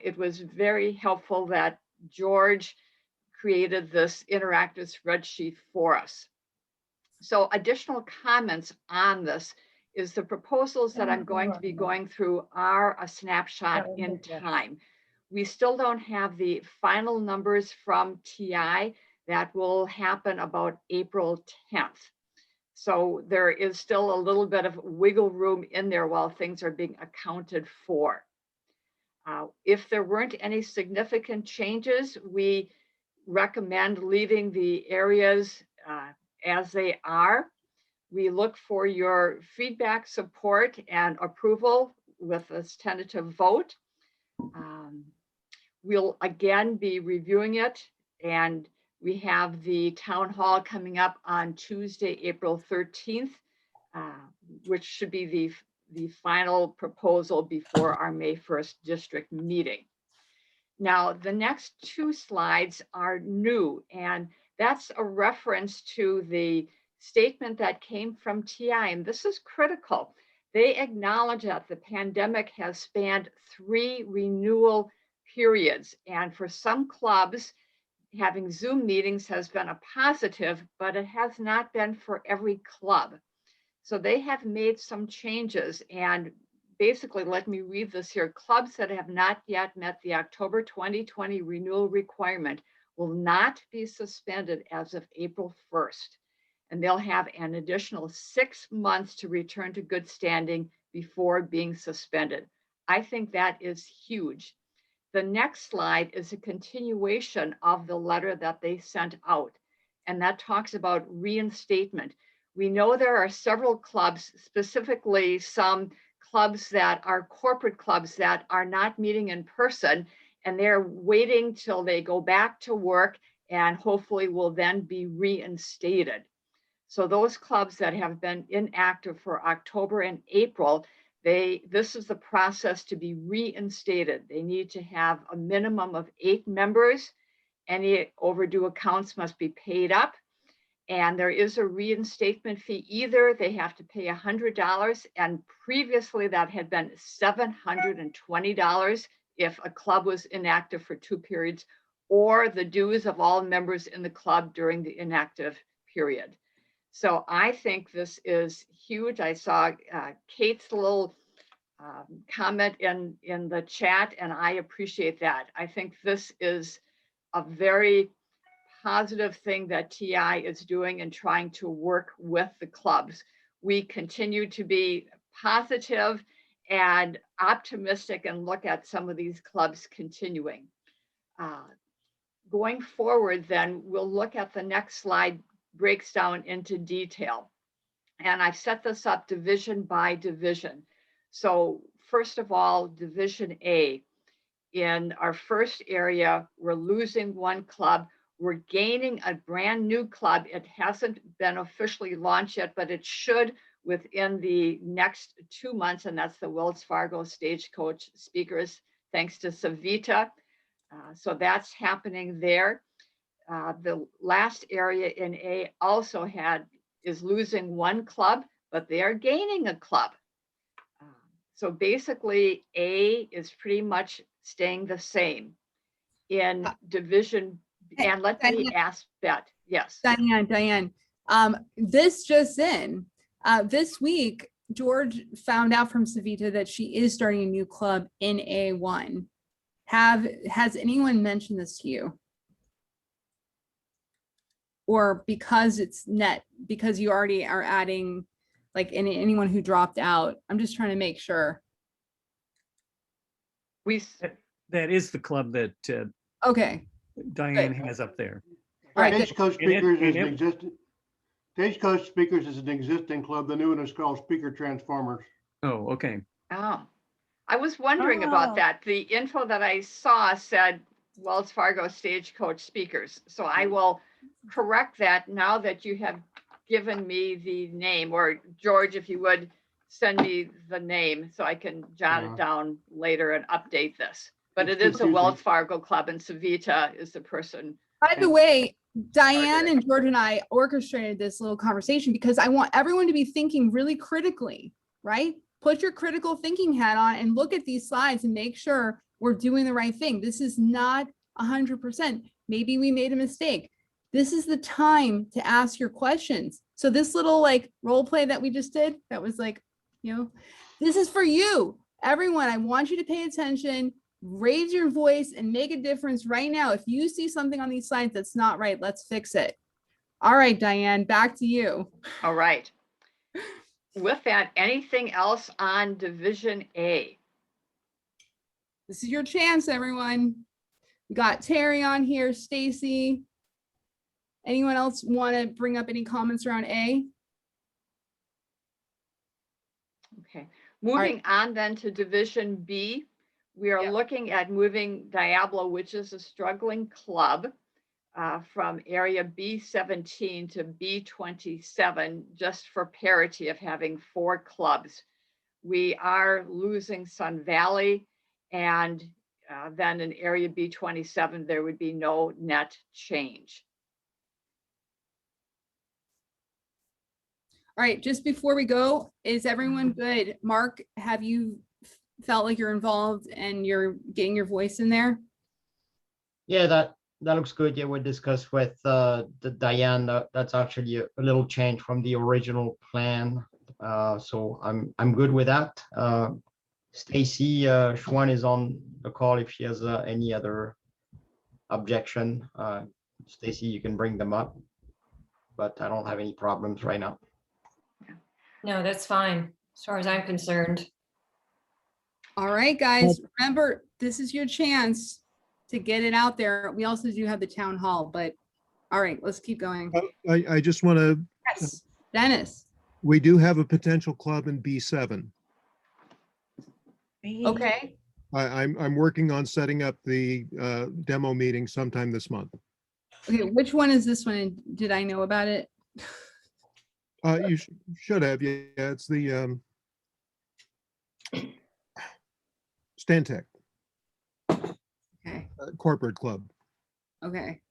It was very helpful that George created this interactive spreadsheet for us. So additional comments on this is the proposals that I'm going to be going through are a snapshot in time. We still don't have the final numbers from TI. That will happen about April 10th. So there is still a little bit of wiggle room in there while things are being accounted for. If there weren't any significant changes, we recommend leaving the areas as they are. We look for your feedback, support, and approval with this tentative vote. We'll again be reviewing it, and we have the town hall coming up on Tuesday, April 13th, which should be the final proposal before our May 1st district meeting. Now, the next 2 slides are new, and that's a reference to the statement that came from TI, and this is critical. They acknowledge that the pandemic has spanned 3 renewal periods, and for some clubs, having Zoom meetings has been a positive, but it has not been for every club. So they have made some changes, and basically, let me read this here. Clubs that have not yet met the October 2020 renewal requirement will not be suspended as of April 1st. And they'll have an additional 6 months to return to good standing before being suspended. I think that is huge. The next slide is a continuation of the letter that they sent out, and that talks about reinstatement. We know there are several clubs, specifically some clubs that are corporate clubs that are not meeting in person, and they're waiting till they go back to work and hopefully will then be reinstated. So those clubs that have been inactive for October and April, this is the process to be reinstated. They need to have a minimum of 8 members. Any overdue accounts must be paid up. And there is a reinstatement fee. Either they have to pay $100, and previously that had been $720 if a club was inactive for 2 periods, or the dues of all members in the club during the inactive period. So I think this is huge. I saw Kate's little comment in the chat, and I appreciate that. I think this is a very positive thing that TI is doing and trying to work with the clubs. We continue to be positive and optimistic and look at some of these clubs continuing. Going forward, then we'll look at the next slide, breaks down into detail. And I've set this up division by division. So first of all, Division A. In our first area, we're losing 1 club. We're gaining a brand new club. It hasn't been officially launched yet, but it should within the next 2 months, and that's the Wells Fargo Stagecoach Speakers, thanks to Savita. So that's happening there. The last area in A also is losing 1 club, but they are gaining a club. So basically, A is pretty much staying the same in Division. And let me ask Bet. Yes. Diane, this just in, this week, George found out from Savita that she is starting a new club in A1. Has anyone mentioned this to you? Or because it's net, because you already are adding like anyone who dropped out? I'm just trying to make sure. That is the club that Okay. Diane has up there. All right, good. Stagecoach And it- Speakers is and an it- existing, Stagecoach Speakers is an existing club. The new one is called Speaker Transformers. Oh, okay. Oh, I was wondering Oh. about that. The info that I saw said Wells Fargo Stagecoach Speakers. So I will correct that now that you have given me the name, or George, if you would send me the name so I can jot Yeah. it down later and update this. But It's it is a confusing. Wells Fargo club, and Savita is the person. By the way, Diane and George and I orchestrated this little conversation because I want everyone to be thinking really critically, right? Put your critical thinking hat on and look at these slides and make sure we're doing the right thing. This is not 100%. Maybe we made a mistake. This is the time to ask your questions. So this little like role play that we just did, that was like, you know, this is for you. Everyone, I want you to pay attention, raise your voice and make a difference right now. If you see something on these slides that's not right, let's fix it. All right, Diane, back to you. All right. With that, anything else on Division A? This is your chance, everyone. We got Terry on here, Stacy. Anyone else want to bring up any comments around A? Okay, moving on then to Division B. We are looking at moving Diablo, which is a struggling club, from area B17 to B27, just for parity of having 4 clubs. We are losing Sun Valley, and then in area B27, there would be no net change. All right, just before we go, is everyone good? Mark, have you felt like you're involved and you're getting your voice in there? Yeah, that looks good. Yeah, we discussed with the Diane. That's actually a little change from the original plan. So I'm good with that. Stacy Schwan is on the call if she has any other objection. Stacy, you can bring them up, but I don't have any problems right now. No, that's fine, as far as I'm concerned. All right, guys, remember, this is your chance to get it out there. We also do have the town hall, but all right, let's keep going. I just want to, Yes, Dennis. we do have a potential club in B7. Okay, I'm working on setting up the demo meeting sometime this month. okay, which one is this one? And did I know about it? You should have, yeah, it's the Stantec Okay, corporate club. okay.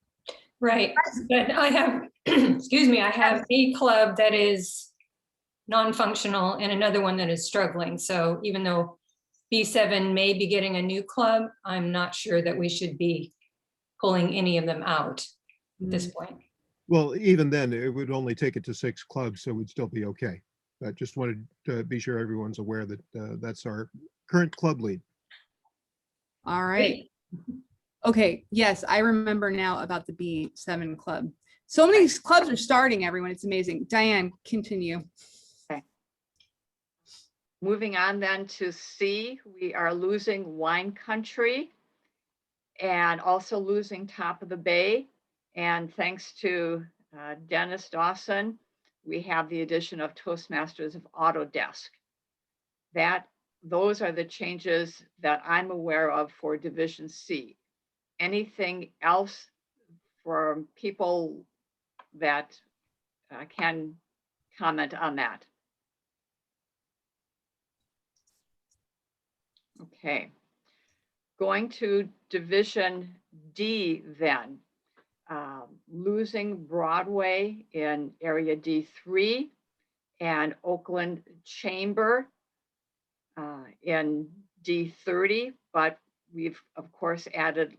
Right, but I have, excuse me, I have a club that is non-functional and another one that is struggling. So even though B7 may be getting a new club, I'm not sure that we should be pulling any of them out at this point. Well, even then, it would only take it to 6 clubs, so we'd still be okay. I just wanted to be sure everyone's aware that that's our current club lead. All right. Okay, yes, I remember now about the B7 club. So many clubs are starting, everyone. It's amazing. Diane, continue. Okay. Moving on then to C, we are losing Wine Country and also losing Top of the Bay. And thanks to Dennis Dawson, we have the addition of Toastmasters of Autodesk. Those are the changes that I'm aware of for Division C. Anything else for people that can comment on that? Okay. Going to Division D then. Losing Broadway in area D3 and Oakland Chamber in D30, but we've of course added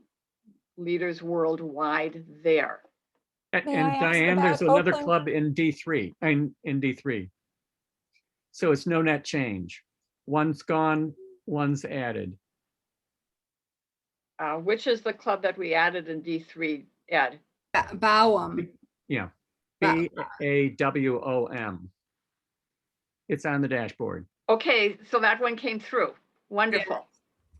Leaders Worldwide there. And May I ask Diane, about there's another Oakland? club in D3, in D3. So it's no net change. One's gone, one's added. Which is the club that we added in D3, Ed? Bowum. Yeah. Ba- BAWOM. It's on the dashboard. Okay, so that one came through. Wonderful.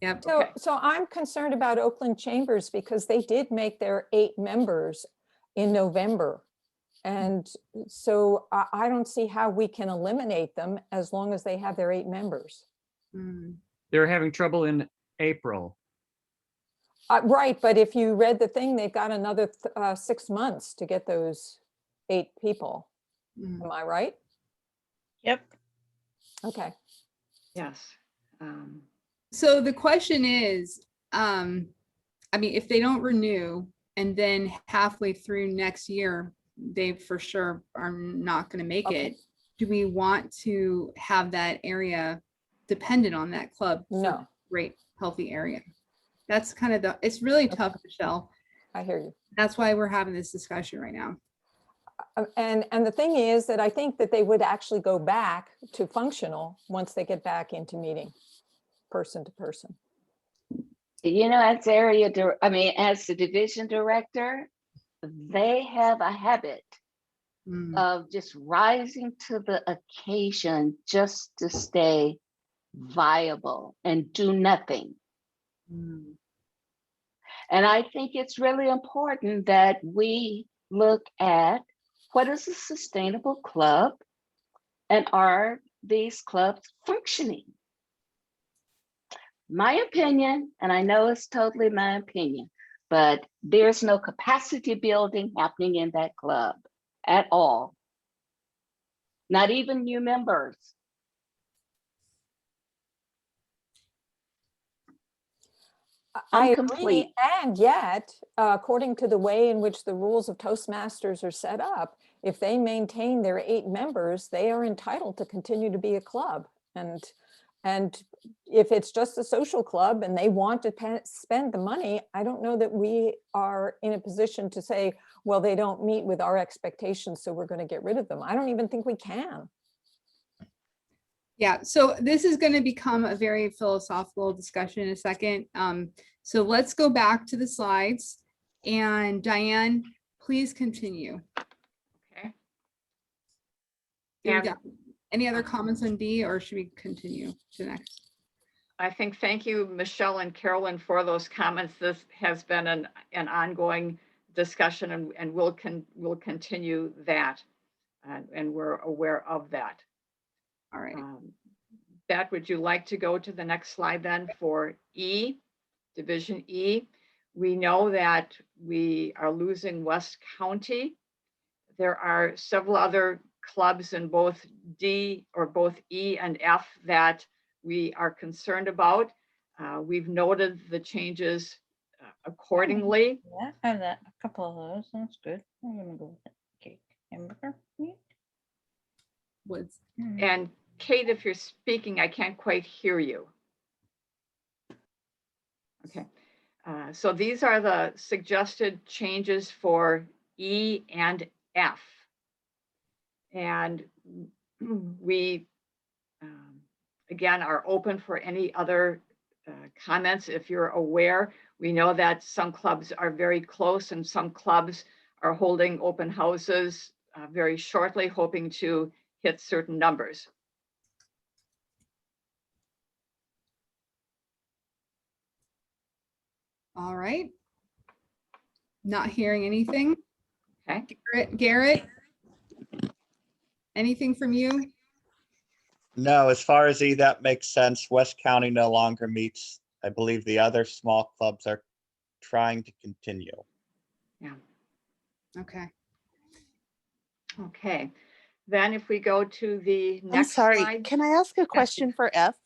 Yep. So, Okay. so I'm concerned about Oakland Chambers because they did make their 8 members in November. And so I don't see how we can eliminate them as long as they have their 8 members. Mm. They're having trouble in April. Right, but if you read the thing, they've got another 6 months to get those 8 people. Mm. Am I right? Yep. Okay. Yes. So the question is, I mean, if they don't renew and then halfway through next year, they for sure are not going to make it. Do we want to have that area dependent on that club? No. Great, healthy area. That's kind of it's really tough, Michelle. I hear you. That's why we're having this discussion right now. And the thing is that I think that they would actually go back to functional once they get back into meeting person to person. You know, as as the division director, they have a habit of just rising to the occasion just to stay viable and do nothing. And I think it's really important that we look at what is a sustainable club and are these clubs functioning? My opinion, and I know it's totally my opinion, but there's no capacity building happening in that club at all. Not even new members. I Incomplete. agree, and yet, according to the way in which the rules of Toastmasters are set up, if they maintain their 8 members, they are entitled to continue to be a club. And if it's just a social club and they want to spend the money, I don't know that we are in a position to say, well, they don't meet with our expectations, so we're going to get rid of them. I don't even think we can. Yeah, so this is going to become a very philosophical discussion in a second. So let's go back to the slides, and Diane, please continue. Okay. Here we And- go. Any other comments on D, or should we continue to next? I think, thank you, Michelle and Carolyn, for those comments. This has been an ongoing discussion, and we'll continue that, and we're aware of that. All right. Beth, would you like to go to the next slide then for E, Division E? We know that we are losing West County. There are several other clubs in both D or both E and F that we are concerned about. We've noted the changes accordingly. Yeah, I have a couple of those. That's good. I'm gonna go with that. Cake, hamburger, meat. Woods. And Kate, if you're speaking, I can't quite hear you. Okay. So these are the suggested changes for E and F. And we, again, are open for any other comments. If you're aware, we know that some clubs are very close and some clubs are holding open houses very shortly, hoping to hit certain numbers. All right. Not hearing anything. Okay. Garrett, anything from you? No, as far as E, that makes sense. West County no longer meets. I believe the other small clubs are trying to continue. Yeah. Okay. Okay. Then if we go to the I'm next sorry, slide. can I ask a question for F?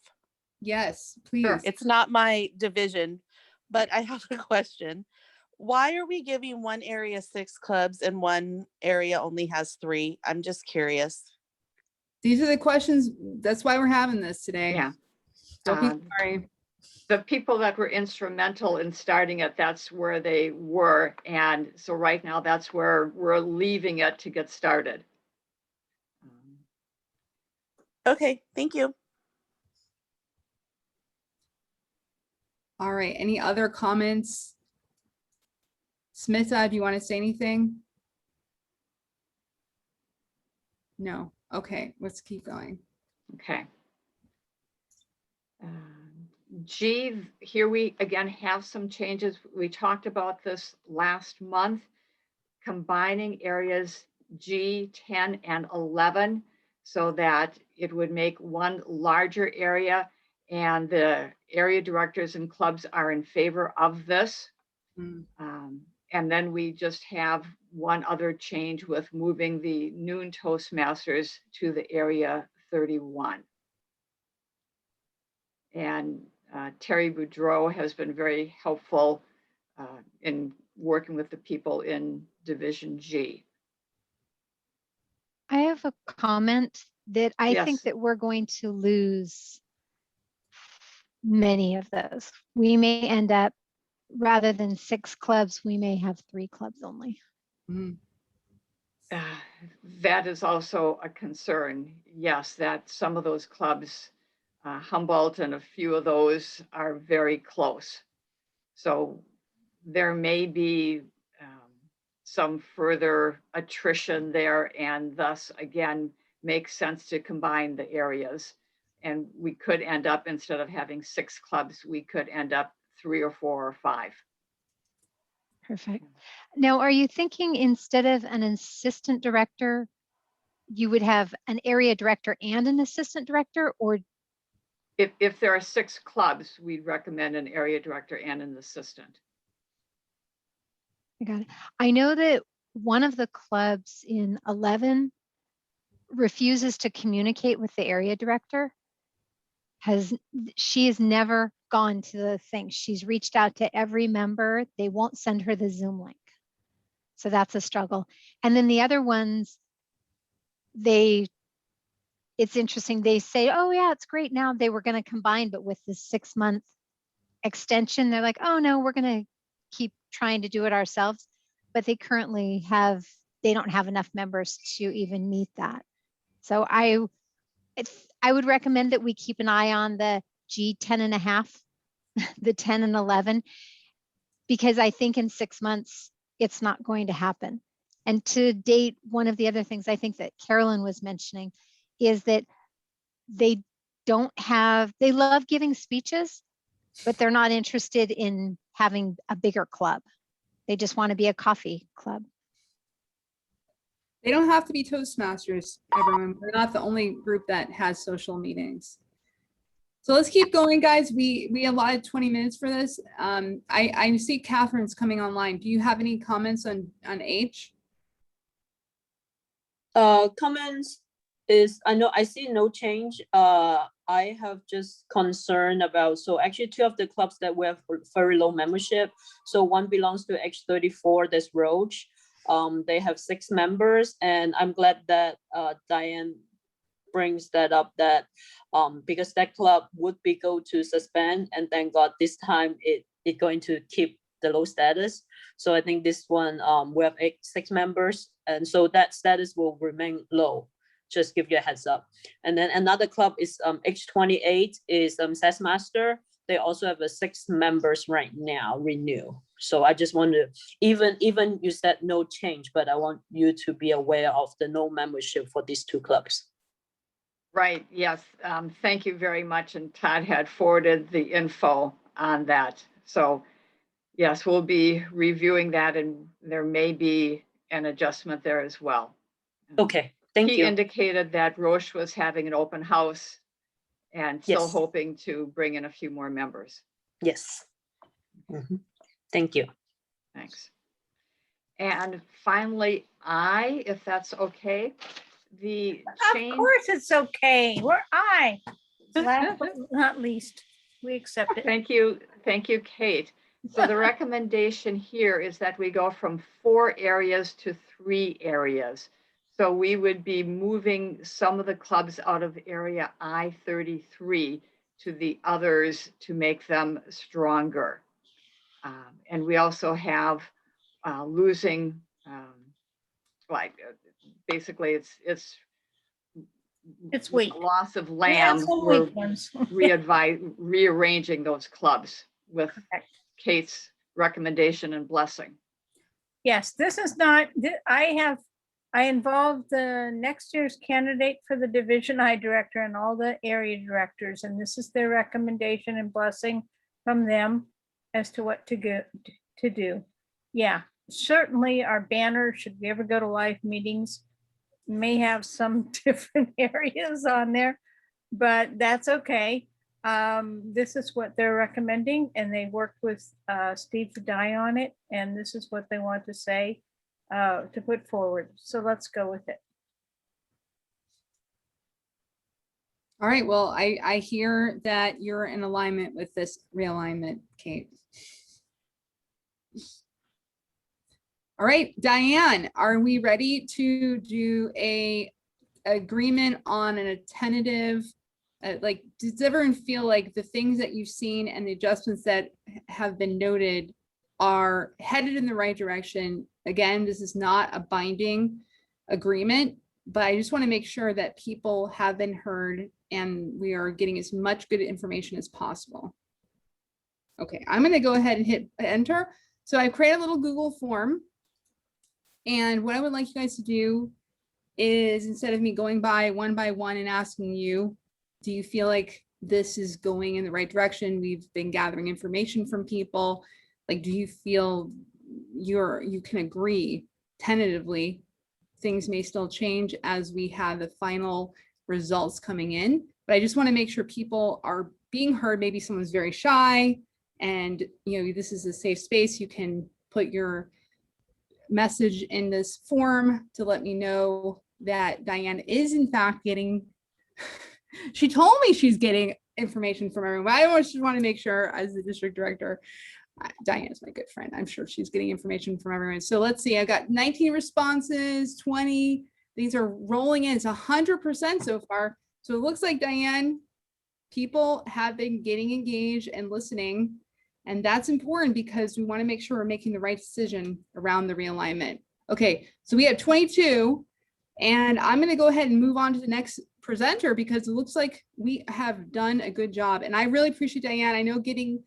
Yes, please. It's not my division, but I have a question. Why are we giving one area 6 clubs and one area only has 3? I'm just curious. These are the questions. That's why we're having this today. Yeah. Don't be sorry. The people that were instrumental in starting it, that's where they were. And so right now, that's where we're leaving it to get started. Okay, thank you. All right, any other comments? Smita, do you want to say anything? No. Okay, let's keep going. Okay. G, here we again have some changes. We talked about this last month, combining areas G, 10, and 11 so that it would make one larger area, and the area directors and clubs are in favor of this. And then we just have one other change with moving the noon Toastmasters to the area 31. And Terry Boudreau has been very helpful in working with the people in Division G. I have a comment that I think Yes. that we're going to lose many of those. We may end up, rather than 6 clubs, we may have 3 clubs only. That is also a concern. Yes, that some of those clubs, Humboldt and a few of those are very close. So there may be some further attrition there, and thus again, makes sense to combine the areas. And we could end up, instead of having 6 clubs, we could end up 3 or 4 or 5. Perfect. Now, are you thinking instead of an assistant director, you would have an area director and an assistant director, or? If there are 6 clubs, we'd recommend an area director and an assistant. I got it. I know that one of the clubs in 11 refuses to communicate with the area director. She has never gone to the thing. She's reached out to every member. They won't send her the Zoom link. So that's a struggle. And then the other ones, it's interesting. They say, oh yeah, it's great now. They were going to combine, but with this 6-month extension, they're like, oh no, we're going to keep trying to do it ourselves. But they currently they don't have enough members to even meet that. So I would recommend that we keep an eye on the G 10.5, the 10 and 11, because I think in 6 months, it's not going to happen. And to date, one of the other things I think that Carolyn was mentioning is that they love giving speeches, but they're not interested in having a bigger club. They just want to be a coffee club. They don't have to be Toastmasters, everyone. We're not the only group that has social meetings. So let's keep going, guys. We allotted 20 minutes for this. I see Catherine's coming online. Do you have any comments on H? Comments is, I see no change. I have just concern about, so actually 2 of the clubs that we have very low membership. So one belongs to H34, that's Roach. They have 6 members, and I'm glad that Diane brings that up, that because that club would be go to suspend, and thank God this time it going to keep the low status. So I think this one we have 6 members, and so that status will remain low. Just give you a heads up. And then another club is H28 is Sessmaster. They also have 6 members right now, renew. So I just want to, even you said no change, but I want you to be aware of the no membership for these 2 clubs. Right, yes. Thank you very much. And Todd had forwarded the info on that. So yes, we'll be reviewing that, and there may be an adjustment there as well. Okay, thank you. He indicated that Roche was having an open house and still Yes. hoping to bring in a few more members. Yes. Thank you. Thanks. And finally, if that's okay, the change. Of course it's okay. Last but not least, we accept it. Thank you, Kate. So the recommendation here is that we go from 4 areas to 3 areas. So we would be moving some of the clubs out of area I-33 to the others to make them stronger. And we also have losing, basically it's weak. loss of We have land. some We're weak ones. rearranging those clubs with Kate's recommendation and blessing. Yes, this is not, I involved the next year's candidate for the Division I director and all the area directors, and this is their recommendation and blessing from them as to what to do. Yeah, certainly our banner, should we ever go to live meetings, may have some different areas on there, but that's okay. This is what they're recommending, and they worked with Steve Fadai on it, and this is what they want to say to put forward. So let's go with it. All right, well, I hear that you're in alignment with this realignment, Kate. All right, Diane, are we ready to do a agreement on a tentative, like, does everyone feel like the things that you've seen and the adjustments that have been noted are headed in the right direction? Again, this is not a binding agreement, but I just want to make sure that people have been heard and we are getting as much good information as possible. Okay, I'm going to go ahead and hit enter. So I've created a little Google form. And what I would like you guys to do is, instead of me going by one and asking you, do you feel like this is going in the right direction? We've been gathering information from people. Like, do you feel you can agree tentatively? Things may still change as we have the final results coming in, but I just want to make sure people are being heard. Maybe someone's very shy and, you know, this is a safe space. You can put your message in this form to let me know that Diane is in fact getting, she told me she's getting information from everyone. I just want to make sure, as the district director, Diane is my good friend, I'm sure she's getting information from everyone. So let's see, I got 19 responses, 20, these are rolling in. It's 100% so far. So it looks like, Diane, people have been getting engaged and listening. And that's important because we want to make sure we're making the right decision around the realignment. Okay, so we have 22, and I'm going to go ahead and move on to the next presenter because it looks like we have done a good job. And I really appreciate Diane. I know getting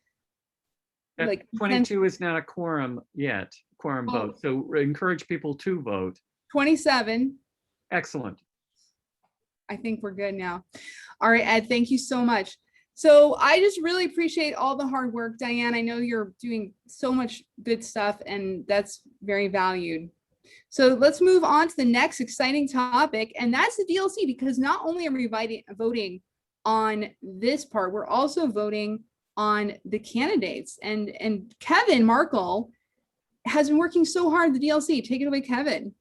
That like 22 is not a quorum yet, quorum vote. So encourage people to vote. 27. Excellent. I think we're good now. All right, Ed, thank you so much. So I just really appreciate all the hard work, Diane. I know you're doing so much good stuff and that's very valued. So let's move on to the next exciting topic, and that's the DLC, because not only are we voting on this part, we're also voting on the candidates. And Kevin Markle has been working so hard at the DLC. Take it away, Kevin.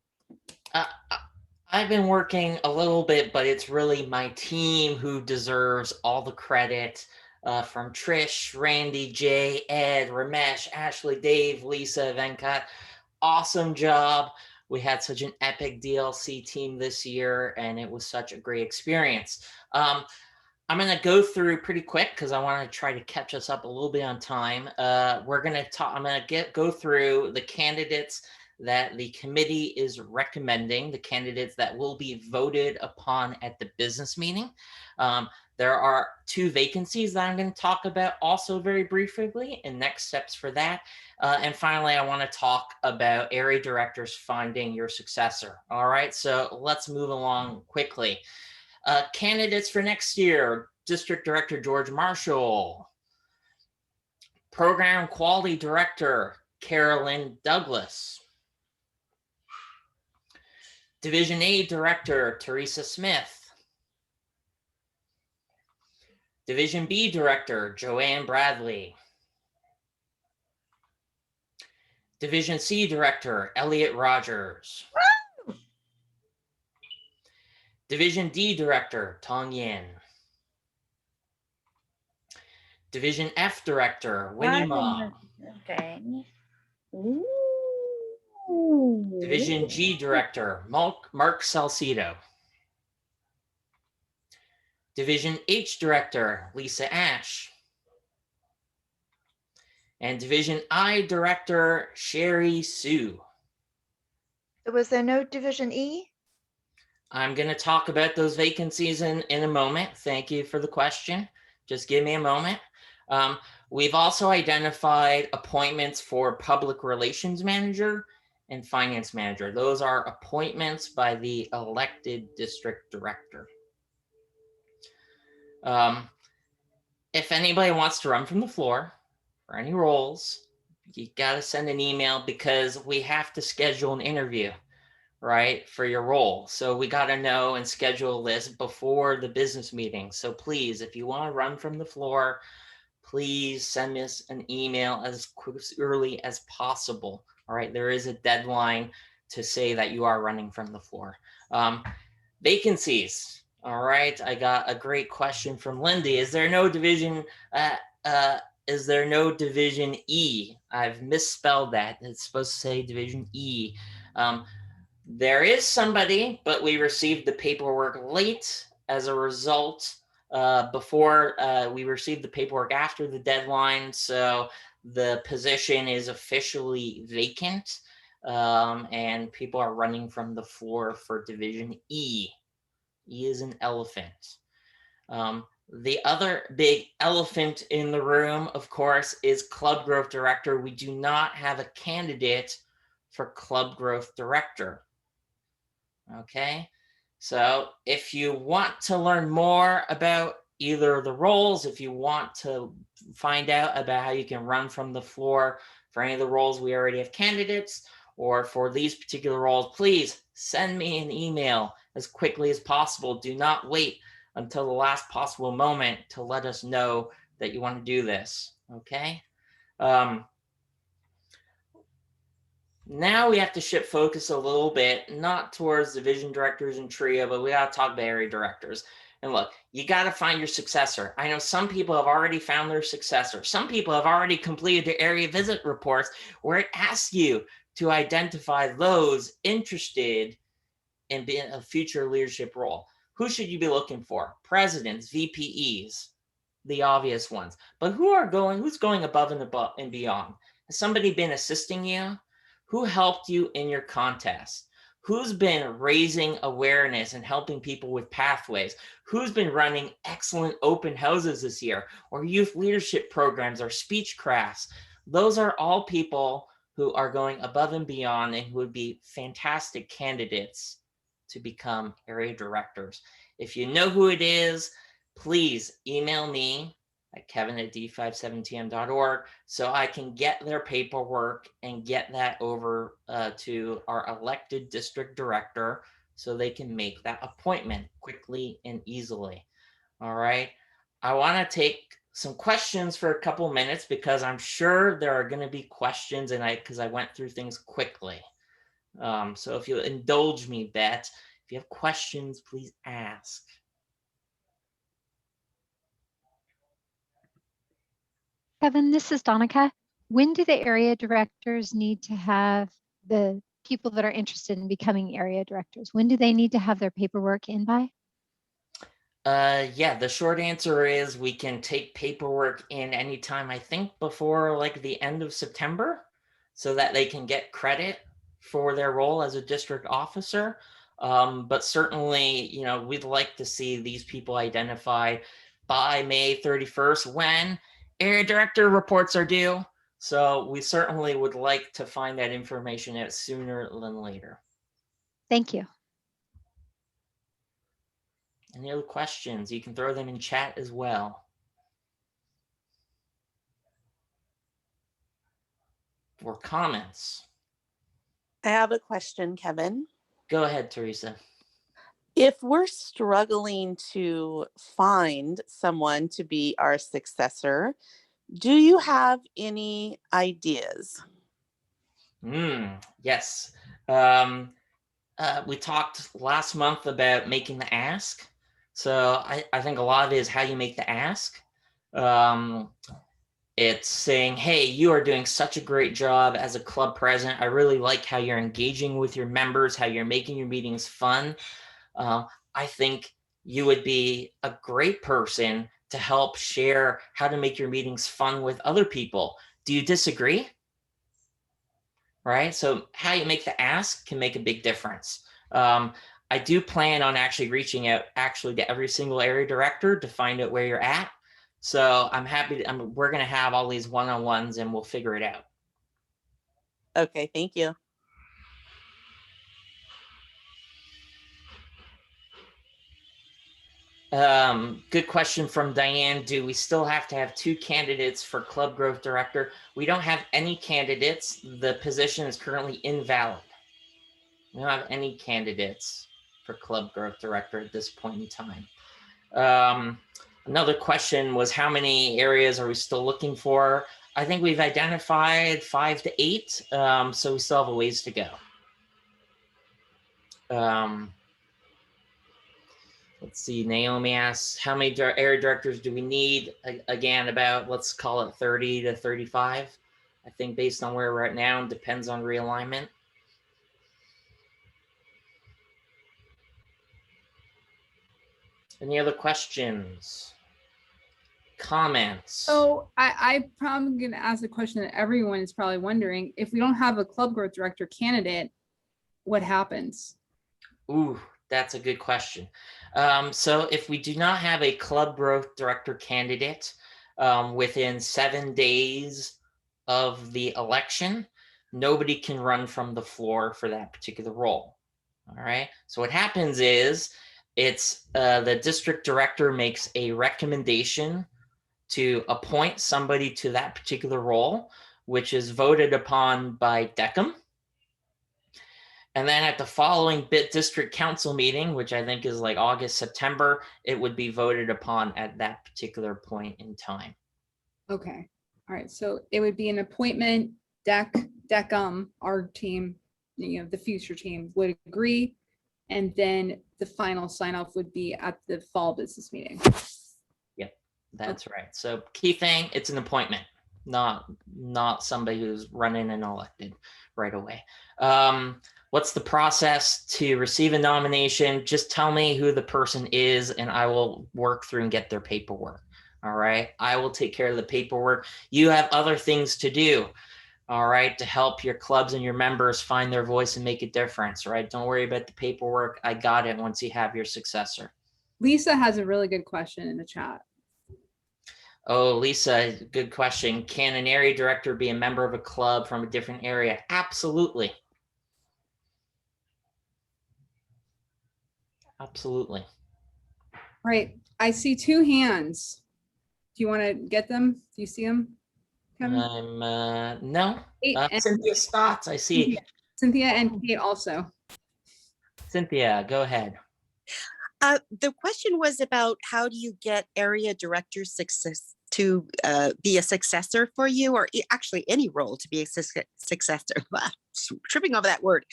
I've been working a little bit, but it's really my team who deserves all the credit, from Trish, Randy, Jay, Ed, Ramesh, Ashley, Dave, Lisa, Venkat. Awesome job. We had such an epic DLC team this year, and it was such a great experience. I'm going to go through pretty quick because I want to try to catch us up a little bit on time. I'm going to go through the candidates that the committee is recommending, the candidates that will be voted upon at the business meeting. There are 2 vacancies that I'm going to talk about also very briefly and next steps for that. And finally, I want to talk about area directors finding your successor. All right, so let's move along quickly. Candidates for next year: District Director George Marshall, Program Quality Director Carolyn Douglas, Division A Director Teresa Smith, Division B Director Joanne Bradley, Division C Director Elliot Rogers, Division D Director Tong Yin, Division F Director Winnie Ma, Okay. Division G Director Mark Salcido, Division H Director Lisa Ash, and Division I Director Sherry Sue. Was there no Division E? I'm going to talk about those vacancies in a moment. Thank you for the question. Just give me a moment. We've also identified appointments for public relations manager and finance manager. Those are appointments by the elected district director. If anybody wants to run from the floor for any roles, you got to send an email because we have to schedule an interview, right, for your role. So we got to know and schedule this before the business meeting. So please, if you want to run from the floor, please send us an email as early as possible. All right, there is a deadline to say that you are running from the floor. Vacancies. All right, I got a great question from Lindy. Is there no division? Is there no division E? I've misspelled that. It's supposed to say division E. There is somebody, but we received the paperwork late as a result. Before we received the paperwork after the deadline, so the position is officially vacant, and people are running from the floor for division E. E is an elephant. The other big elephant in the room, of course, is club growth director. We do not have a candidate for club growth director. Okay, so if you want to learn more about either of the roles, if you want to find out about how you can run from the floor for any of the roles we already have candidates, or for these particular roles, please send me an email as quickly as possible. Do not wait until the last possible moment to let us know that you want to do this, okay? Now we have to shift focus a little bit, not towards division directors and trio, but we got to talk about area directors. And look, you got to find your successor. I know some people have already found their successor. Some people have already completed their area visit reports where it asks you to identify those interested in being a future leadership role. Who should you be looking for? Presidents, VPEs, the obvious ones. But who's going above and beyond? Has somebody been assisting you? Who helped you in your contest? Who's been raising awareness and helping people with pathways? Who's been running excellent open houses this year, or youth leadership programs, or speech crafts? Those are all people who are going above and beyond and who would be fantastic candidates to become area directors. If you know who it is, please email me at kevin@d57tm.org so I can get their paperwork and get that over to our elected district director so they can make that appointment quickly and easily. All right. I want to take some questions for a couple minutes because I'm sure there are going to be questions, and because I went through things quickly. So if you indulge me, Bet, if you have questions, please ask. Kevin, this is Donica. When do the area directors need to have the people that are interested in becoming area directors? When do they need to have their paperwork in by? Yeah, the short answer is we can take paperwork in anytime, I think before like the end of September, so that they can get credit for their role as a district officer. But certainly, you know, we'd like to see these people identified by May 31st when area director reports are due. So we certainly would like to find that information out sooner than later. Thank you. Any other questions? You can throw them in chat as well. Or comments. I have a question, Kevin. Go ahead, Teresa. If we're struggling to find someone to be our successor, do you have any ideas? Yes. We talked last month about making the ask. So I think a lot of it is how you make the ask. It's saying, hey, you are doing such a great job as a club president. I really like how you're engaging with your members, how you're making your meetings fun. I think you would be a great person to help share how to make your meetings fun with other people. Do you disagree? Right? So how you make the ask can make a big difference. I do plan on actually reaching out to every single area director to find out where you're at. So I'm happy we're going to have all these one-on-ones and we'll figure it out. Okay, thank you. Good question from Diane. Do we still have to have 2 candidates for club growth director? We don't have any candidates. The position is currently invalid. We don't have any candidates for club growth director at this point in time. Another question was, how many areas are we still looking for? I think we've identified 5 to 8, so we still have a ways to go. Let's see, Naomi asks, how many area directors do we need? Again, about, let's call it 30 to 35. I think based on where we're at now, it depends on realignment. Any other questions? Comments? So I'm probably going to ask a question that everyone is probably wondering. If we don't have a club growth director candidate, what happens? Ooh, that's a good question. So if we do not have a club growth director candidate within 7 days of the election, nobody can run from the floor for that particular role. All right. So what happens is it's the district director makes a recommendation to appoint somebody to that particular role, which is voted upon by DECM. And then at the following district council meeting, which I think is like August, September, it would be voted upon at that particular point in time. Okay. All right. So it would be an appointment. DECM, our team, you know, the future team would agree. And then the final sign off would be at the fall business meeting. Yep, that's right. So key thing, it's an appointment, not somebody who's running and elected right away. What's the process to receive a nomination? Just tell me who the person is and I will work through and get their paperwork. All right. I will take care of the paperwork. You have other things to do. All right. To help your clubs and your members find their voice and make a difference. Right. Don't worry about the paperwork. I got it once you have your successor. Lisa has a really good question in the chat. Oh, Lisa, good question. Can an area director be a member of a club from a different area? Absolutely. Absolutely. All right. I see 2 hands. Do you want to get them? Do you see them, Kevin? No. Cynthia Stotts, I see. Cynthia and Kate also. Cynthia, go ahead. The question was about how do you get area director success to be a successor for you, or actually any role to be a successor. Tripping over that word.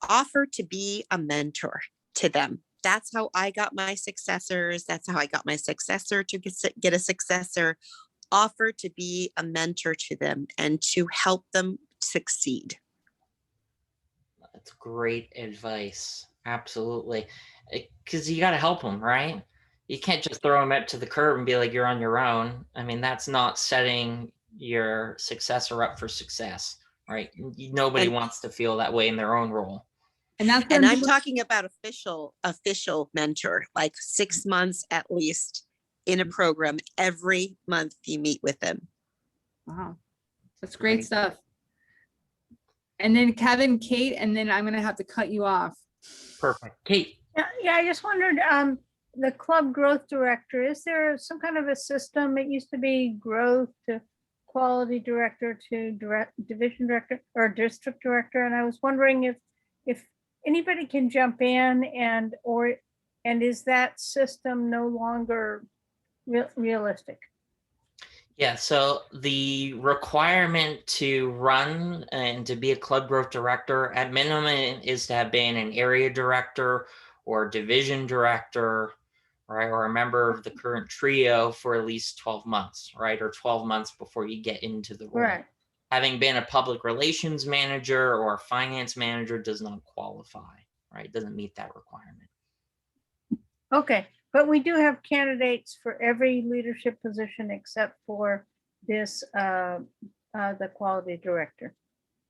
Offer to be a mentor to them. That's how I got my successors. That's how I got my successor to get a successor. Offer to be a mentor to them and to help them succeed. That's great advice. Absolutely. Because you got to help them, right? You can't just throw them up to the curb and be like, you're on your own. I mean, that's not setting your successor up for success, right? Nobody wants to feel that way in their own role. And I'm talking about official mentor, like 6 months at least in a program. Every month you meet with them. Wow. That's great stuff. And then Kevin, Kate, and then I'm going to have to cut you off. Perfect. Kate. Yeah, I just wondered, the club growth director, is there some kind of a system? It used to be growth to quality director to division director or district director. And I was wondering if anybody can jump in and is that system no longer realistic? Yeah, so the requirement to run and to be a club growth director at minimum is to have been an area director or division director, right? Or a member of the current trio for at least 12 months, right? Or 12 months before you get into the role. Right. Having been a public relations manager or a finance manager does not qualify, right? Doesn't meet that requirement. Okay, but we do have candidates for every leadership position except for this, the quality director.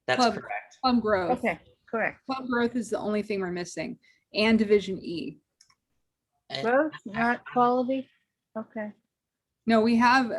That's Club, correct. Club growth. Okay, correct. Club growth is the only thing we're missing, and Division E. And Growth, not quality. Okay. No, we have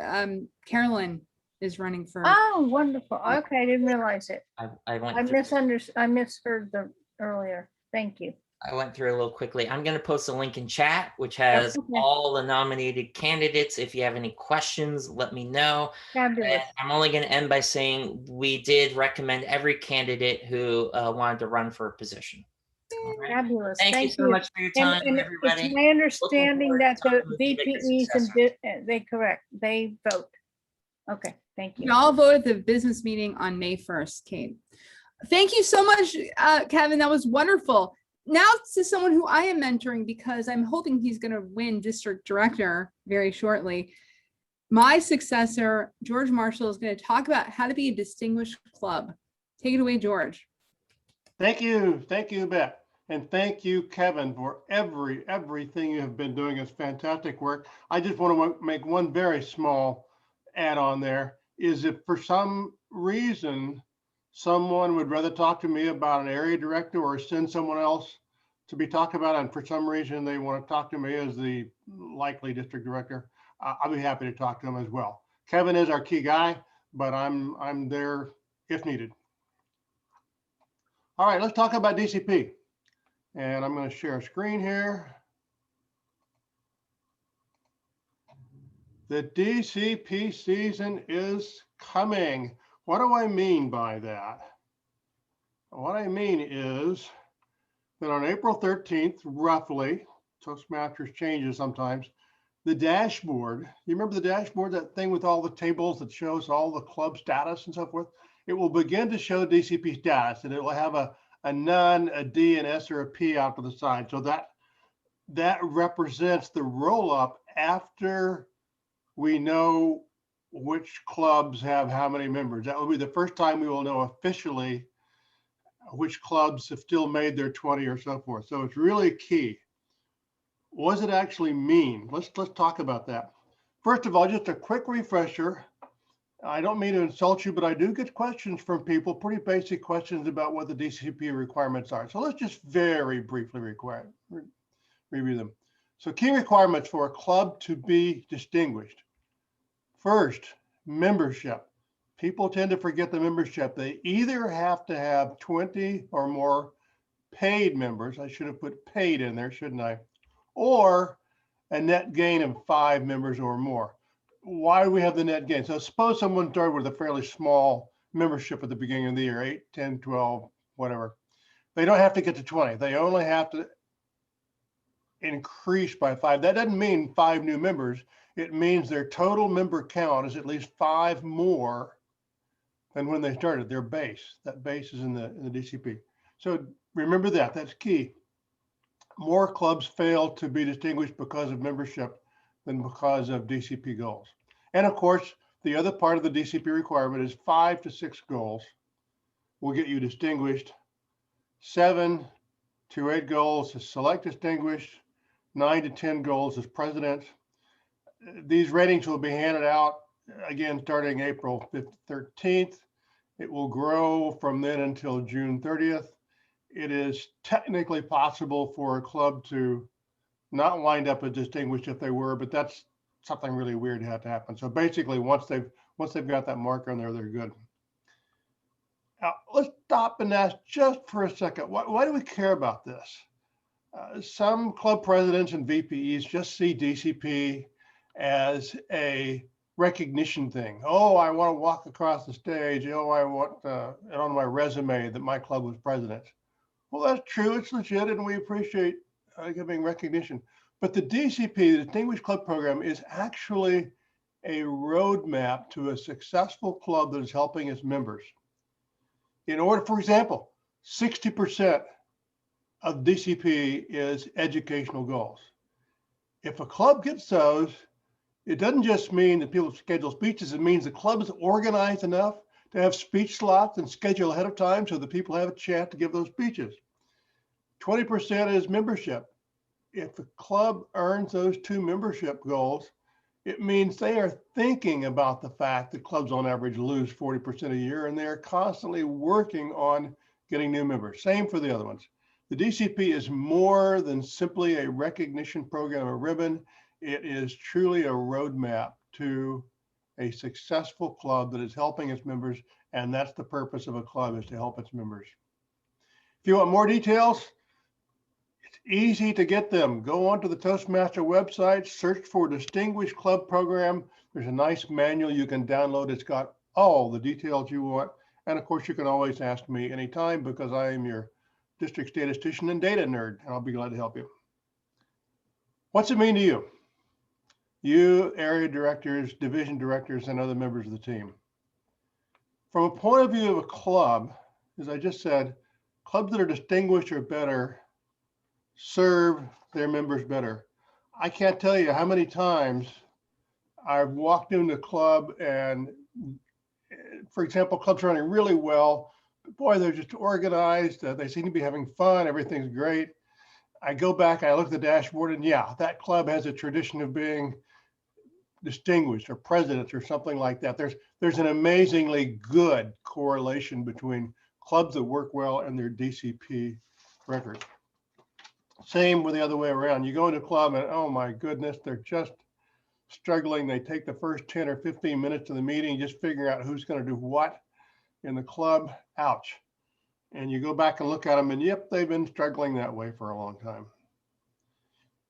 Carolyn is running for. Oh, wonderful. Okay, I didn't realize it. I went I through, I misheard the earlier. Thank you. I went through a little quickly. I'm going to post a link in chat, which has Okay. all the nominated candidates. If you have any questions, let me know. Fabulous. And I'm only going to end by saying we did recommend every candidate who wanted to run for a position. All right. Fabulous. Thank you so much for your time, And everybody. it's my understanding forward that to the talking with you, make a VPEs and successor. they vote. Okay, thank you. We all vote at the business meeting on May 1st, Kate. Thank you so much, Kevin. That was wonderful. Now to someone who I am mentoring because I'm hoping he's going to win district director very shortly. My successor, George Marshall, is going to talk about how to be a distinguished club. Take it away, George. Thank you, Beth. And thank you, Kevin, for everything you have been doing. It's fantastic work. I just want to make one very small add-on there, is if for some reason someone would rather talk to me about an area director or send someone else to be talked about, and for some reason they want to talk to me as the likely district director, I'll be happy to talk to him as well. Kevin is our key guy, but I'm there if needed. All right, let's talk about DCP. And I'm going to share a screen here. The DCP season is coming. What do I mean by that? What I mean is that on April 13th, roughly, Toastmasters changes sometimes, the dashboard, you remember the dashboard, that thing with all the tables that shows all the club status and so forth? It will begin to show DCP status, and it will have a none, a D, an S, or a P out to the side. So that represents the roll up after we know which clubs have how many members. That will be the first time we will know officially which clubs have still made their 20 or so forth. So it's really key. What does it actually mean? Let's talk about that. First of all, just a quick refresher. I don't mean to insult you, but I do get questions from people, pretty basic questions about what the DCP requirements are. So let's just very briefly review them. So key requirements for a club to be distinguished. First, membership. People tend to forget the membership. They either have to have 20 or more paid members. I should have put paid in there, shouldn't I? Or a net gain of 5 members or more. Why do we have the net gain? So suppose someone started with a fairly small membership at the beginning of the year, 8, 10, 12, whatever. They don't have to get to 20. They only have to increase by 5. That doesn't mean 5 new members. It means their total member count is at least 5 more than when they started, their base. That base is in the DCP. So remember that, that's key. More clubs fail to be distinguished because of membership than because of DCP goals. And of course, the other part of the DCP requirement is 5 to 6 goals will get you distinguished. 7 to 8 goals is select distinguished. 9 to 10 goals is president. These ratings will be handed out again starting April 13th. It will grow from then until June 30th. It is technically possible for a club to not wind up as distinguished if they were, but that's something really weird had to happen. So basically, once they've got that marker on there, they're good. Now, let's stop and ask just for a second, why do we care about this? Some club presidents and VPEs just see DCP as a recognition thing. Oh, I want to walk across the stage. Oh, I want it on my resume that my club was president. Well, that's true. It's legit, and we appreciate giving recognition. But the DCP, the Distinguished Club Program, is actually a roadmap to a successful club that is helping its members. In order, for example, 60% of DCP is educational goals. If a club gets those, it doesn't just mean that people schedule speeches, it means the club is organized enough to have speech slots and schedule ahead of time so that people have a chance to give those speeches. 20% is membership. If the club earns those 2 membership goals, it means they are thinking about the fact that clubs on average lose 40% a year, and they are constantly working on getting new members. Same for the other ones. The DCP is more than simply a recognition program or ribbon. It is truly a roadmap to a successful club that is helping its members. And that's the purpose of a club, is to help its members. If you want more details, it's easy to get them. Go onto the Toastmaster website, search for Distinguished Club Program. There's a nice manual you can download. It's got all the details you want. And of course, you can always ask me anytime, because I am your district statistician and data nerd, and I'll be glad to help you. What's it mean to you? You, area directors, division directors, and other members of the team. From a point of view of a club, as I just said, clubs that are distinguished or better serve their members better. I can't tell you how many times I've walked into a club and, for example, clubs are running really well. Boy, they're just organized. They seem to be having fun. Everything's great. I go back, I look at the dashboard, and yeah, that club has a tradition of being distinguished or presidents or something like that. There's an amazingly good correlation between clubs that work well and their DCP record. Same with the other way around. You go into a club and, oh my goodness, they're just struggling. They take the first 10 or 15 minutes of the meeting just figuring out who's going to do what in the club. Ouch. And you go back and look at them and yep, they've been struggling that way for a long time.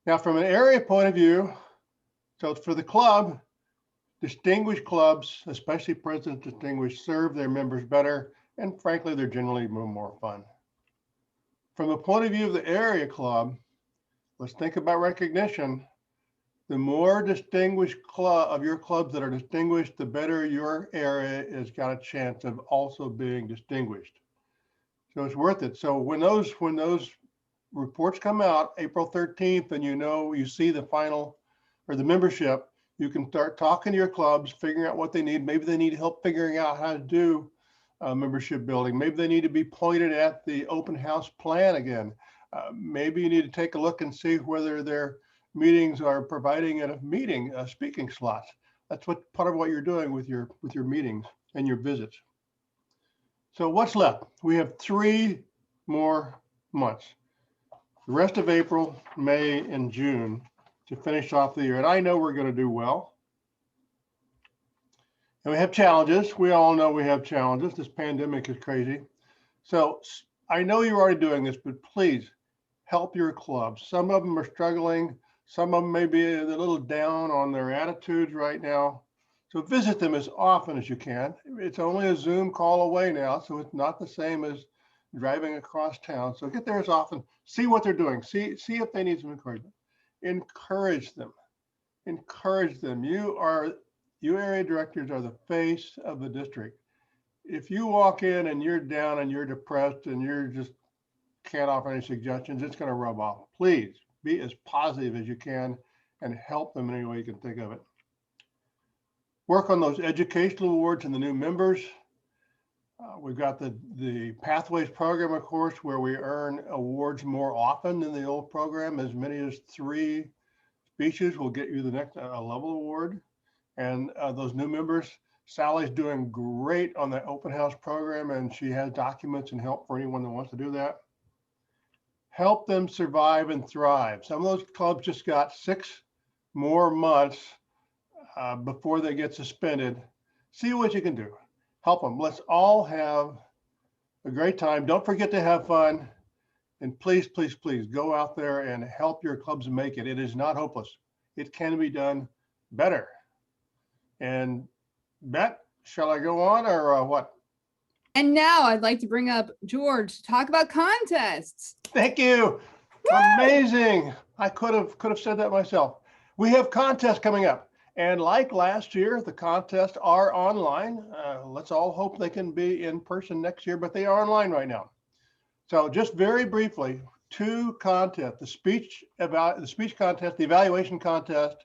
Now, from an area point of view, so for the club, distinguished clubs, especially presidents distinguished, serve their members better. And frankly, they're generally more fun. From the point of view of the area club, let's think about recognition. The more distinguished club of your clubs that are distinguished, the better your area has got a chance of also being distinguished. So it's worth it. So when those reports come out April 13th, and you see the final or the membership, you can start talking to your clubs, figuring out what they need. Maybe they need help figuring out how to do membership building. Maybe they need to be pointed at the open house plan again. Maybe you need to take a look and see whether their meetings are providing speaking slots. That's part of what you're doing with your meetings and your visits. So what's left? We have 3 more months. The rest of April, May, and June to finish off the year. And I know we're going to do well. And we have challenges. We all know we have challenges. This pandemic is crazy. So I know you're already doing this, but please help your clubs. Some of them are struggling. Some of them may be a little down on their attitudes right now. So visit them as often as you can. It's only a Zoom call away now, so it's not the same as driving across town. So get there as often. See what they're doing. See if they need some encouragement. Encourage them. Encourage them. You area directors are the face of the district. If you walk in and you're down and you're depressed and you're just can't offer any suggestions, it's going to rub off. Please be as positive as you can and help them in any way you can think of it. Work on those educational awards and the new members. We've got the Pathways program, of course, where we earn awards more often than the old program. As many as 3 speeches will get you the next level award. And those new members, Sally's doing great on the open house program, and she has documents and help for anyone that wants to do that. Help them survive and thrive. Some of those clubs just got 6 more months before they get suspended. See what you can do. Help them. Let's all have a great time. Don't forget to have fun. And please, please, please go out there and help your clubs make it. It is not hopeless. It can be done better. And Beth, shall I go on or what? And now I'd like to bring up George to talk about contests. Thank you. Woo! Amazing. I could have said that myself. We have contests coming up. And like last year, the contests are online. Let's all hope they can be in person next year, but they are online right now. So just very briefly, 2 contests, the speech contest, the evaluation contest.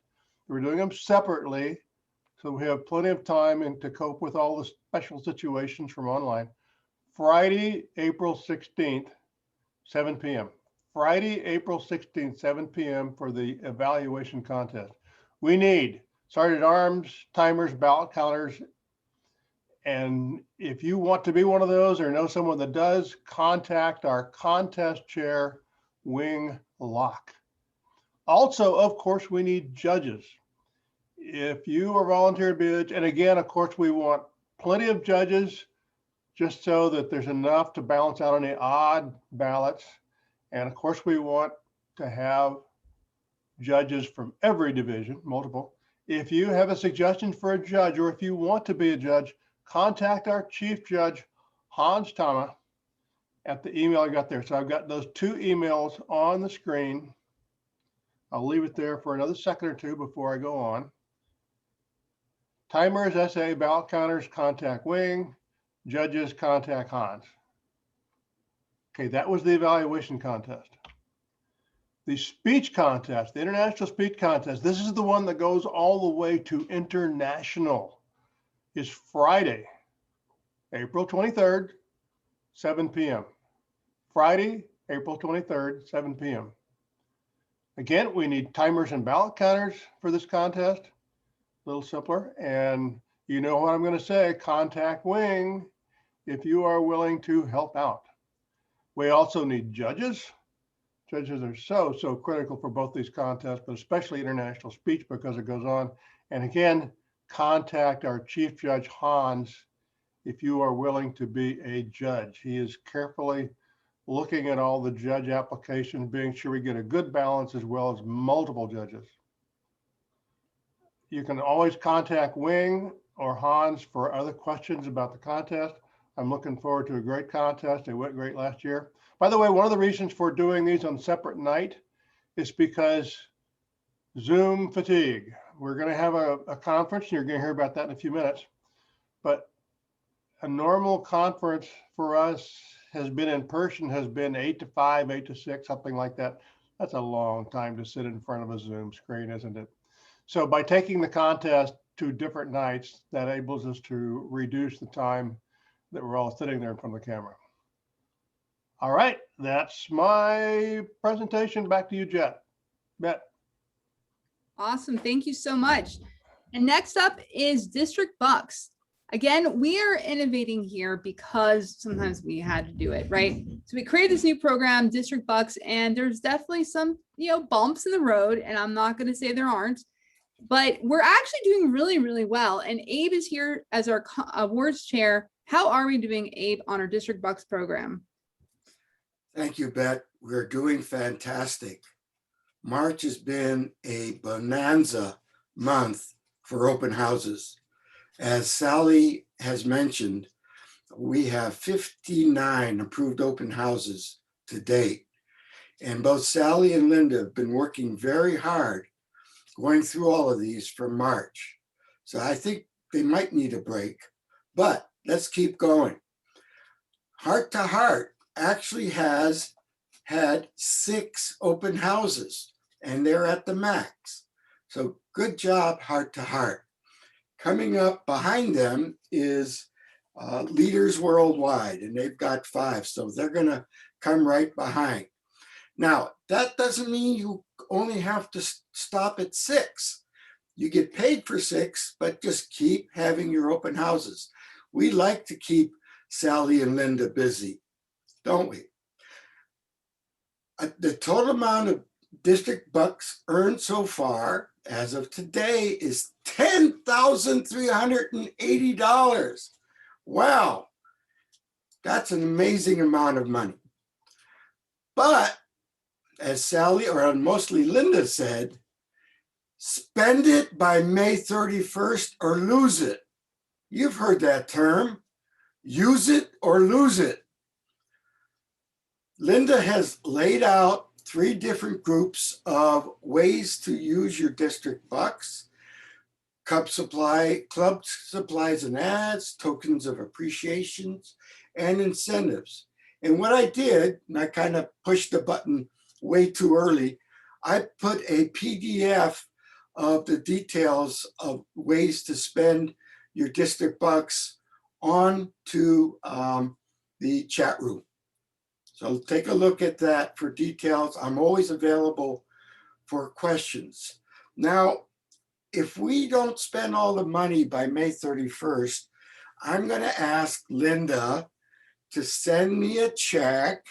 We're doing them separately, so we have plenty of time to cope with all the special situations from online. Friday, April 16th, 7 p.m. Friday, April 16th, 7 p.m. for the evaluation contest. We need Sergeant at Arms, timers, ballot counters, And if you want to be one of those or know someone that does, contact our contest chair, Wing Lock. Also, of course, we need judges. If you are volunteering to be a judge, and again, of course, we want plenty of judges just so that there's enough to balance out any odd ballots. And of course, we want to have judges from every division, multiple. If you have a suggestion for a judge, or if you want to be a judge, contact our chief judge, Hans Tama, at the email I got there. So I've got those 2 emails on the screen. I'll leave it there for another second or two before I go on. Timers, SA, ballot counters, contact Wing. Judges, contact Hans. Okay, that was the evaluation contest. The speech contest, the international speech contest, this is the one that goes all the way to international, is Friday, April 23rd, 7 p.m. Friday, April 23rd, 7 p.m. Again, we need timers and ballot counters for this contest. A little simpler. And you know what I'm going to say, contact Wing if you are willing to help out. We also need judges. Judges are so critical for both these contests, but especially international speech because it goes on. And again, contact our chief judge, Hans, if you are willing to be a judge. He is carefully looking at all the judge applications, being sure we get a good balance as well as multiple judges. You can always contact Wing or Hans for other questions about the contest. I'm looking forward to a great contest. It went great last year. By the way, one of the reasons for doing these on separate night is because Zoom fatigue. We're going to have a conference, and you're going to hear about that in a few minutes. But a normal conference for us has been in person, has been 8 to 5, 8 to 6, something like that. That's a long time to sit in front of a Zoom screen, isn't it? So by taking the contest to different nights, that enables us to reduce the time that we're all sitting there in front of the camera. All right, that's my presentation. Back to you, Jet. Bet. Awesome. Thank you so much. And next up is District Bucks. Again, we are innovating here because sometimes we had to do it, right? So we created this new program, District Bucks, and there's definitely some, bumps in the road, and I'm not going to say there aren't, but we're actually doing really, really well. And Abe is here as our awards chair. How are we doing, Abe, on our District Bucks program? Thank you, Bet. We're doing fantastic. March has been a bonanza month for open houses. As Sally has mentioned, we have 59 approved open houses to date. And both Sally and Linda have been working very hard going through all of these for March. So I think they might need a break, but let's keep going. Heart to Heart actually has had 6 open houses and they're at the max. So good job, Heart to Heart. Coming up behind them is Leaders Worldwide, and they've got 5. So they're gonna come right behind. Now, that doesn't mean you only have to stop at 6. You get paid for 6, but just keep having your open houses. We like to keep Sally and Linda busy, don't we? The total amount of District Bucks earned so far as of today is $10,380. Wow, that's an amazing amount of money. But as Sally, or mostly Linda said, spend it by May 31st or lose it. You've heard that term, use it or lose it. Linda has laid out 3 different groups of ways to use your District Bucks: club supplies and ads, tokens of appreciations, and incentives. And what I did, and I kind of pushed the button way too early, I put a PDF of the details of ways to spend your District Bucks onto the chat room. So take a look at that for details. I'm always available for questions. Now, if we don't spend all the money by May 31st, I'm going to ask Linda to send me a check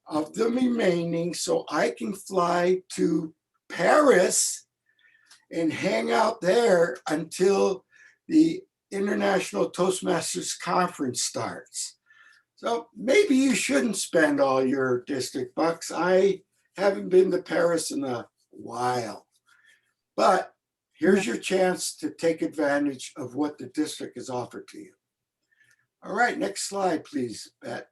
of the remaining so I can fly to Paris and hang out there until the International Toastmasters Conference starts. So maybe you shouldn't spend all your district bucks. I haven't been to Paris in a while, but here's your chance to take advantage of what the district has offered to you. All right, next slide, please, Bet.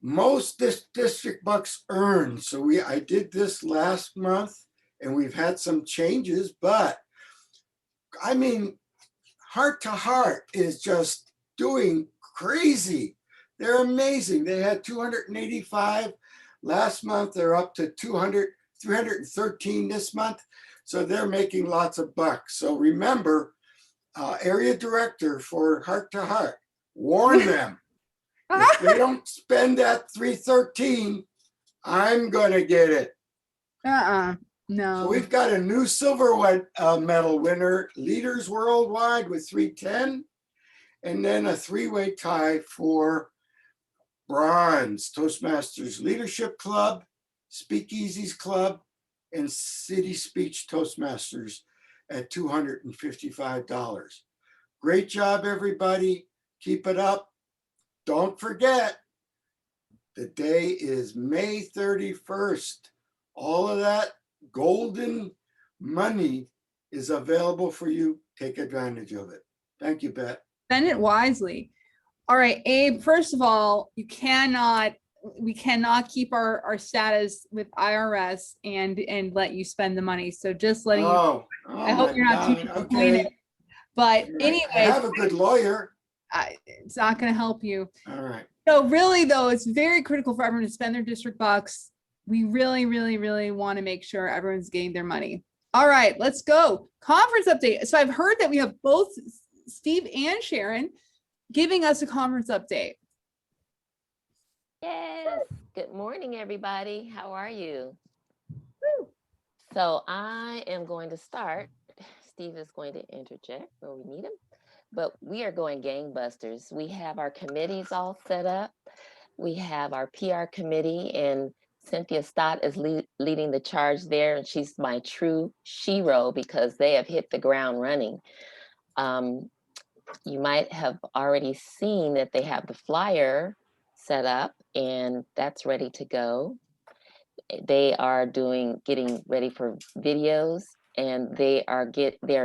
Most district bucks earned. So I did this last month and we've had some changes, but I mean, Heart to Heart is just doing crazy. They're amazing. They had 285 last month. They're up to 313 this month. So they're making lots of bucks. So remember, area director for Heart to Heart, warn them. If they don't spend that 313, I'm going to get it. No. So we've got a new silver medal winner, Leaders Worldwide with 310, and then a three-way tie for bronze, Toastmasters Leadership Club, Speakeasies Club, and City Speech Toastmasters at $255. Great job, everybody. Keep it up. Don't forget, the day is May 31st. All of that golden money is available for you. Take advantage of it. Thank you, Bet. Spend it wisely. All right, Abe, first of all, we cannot keep our status with IRS and let you spend the money. So just letting you, I hope you're not too disappointed. Okay. But I anyway, have a good lawyer. It's not going to help you. All right. So really, though, it's very critical for everyone to spend their district bucks. We really, really, really want to make sure everyone's getting their money. All right, let's go. Conference update. So I've heard that we have both Steve and Sharon giving us a conference update. Yes. Good morning, everybody. How are you? Woo. So I am going to start. Steve is going to interject where we need him. But we are going gangbusters. We have our committees all set up. We have our PR committee, and Cynthia Stott is leading the charge there, and she's my true shero because they have hit the ground running. You might have already seen that they have the flyer set up, and that's ready to go. They are getting ready for videos, and they are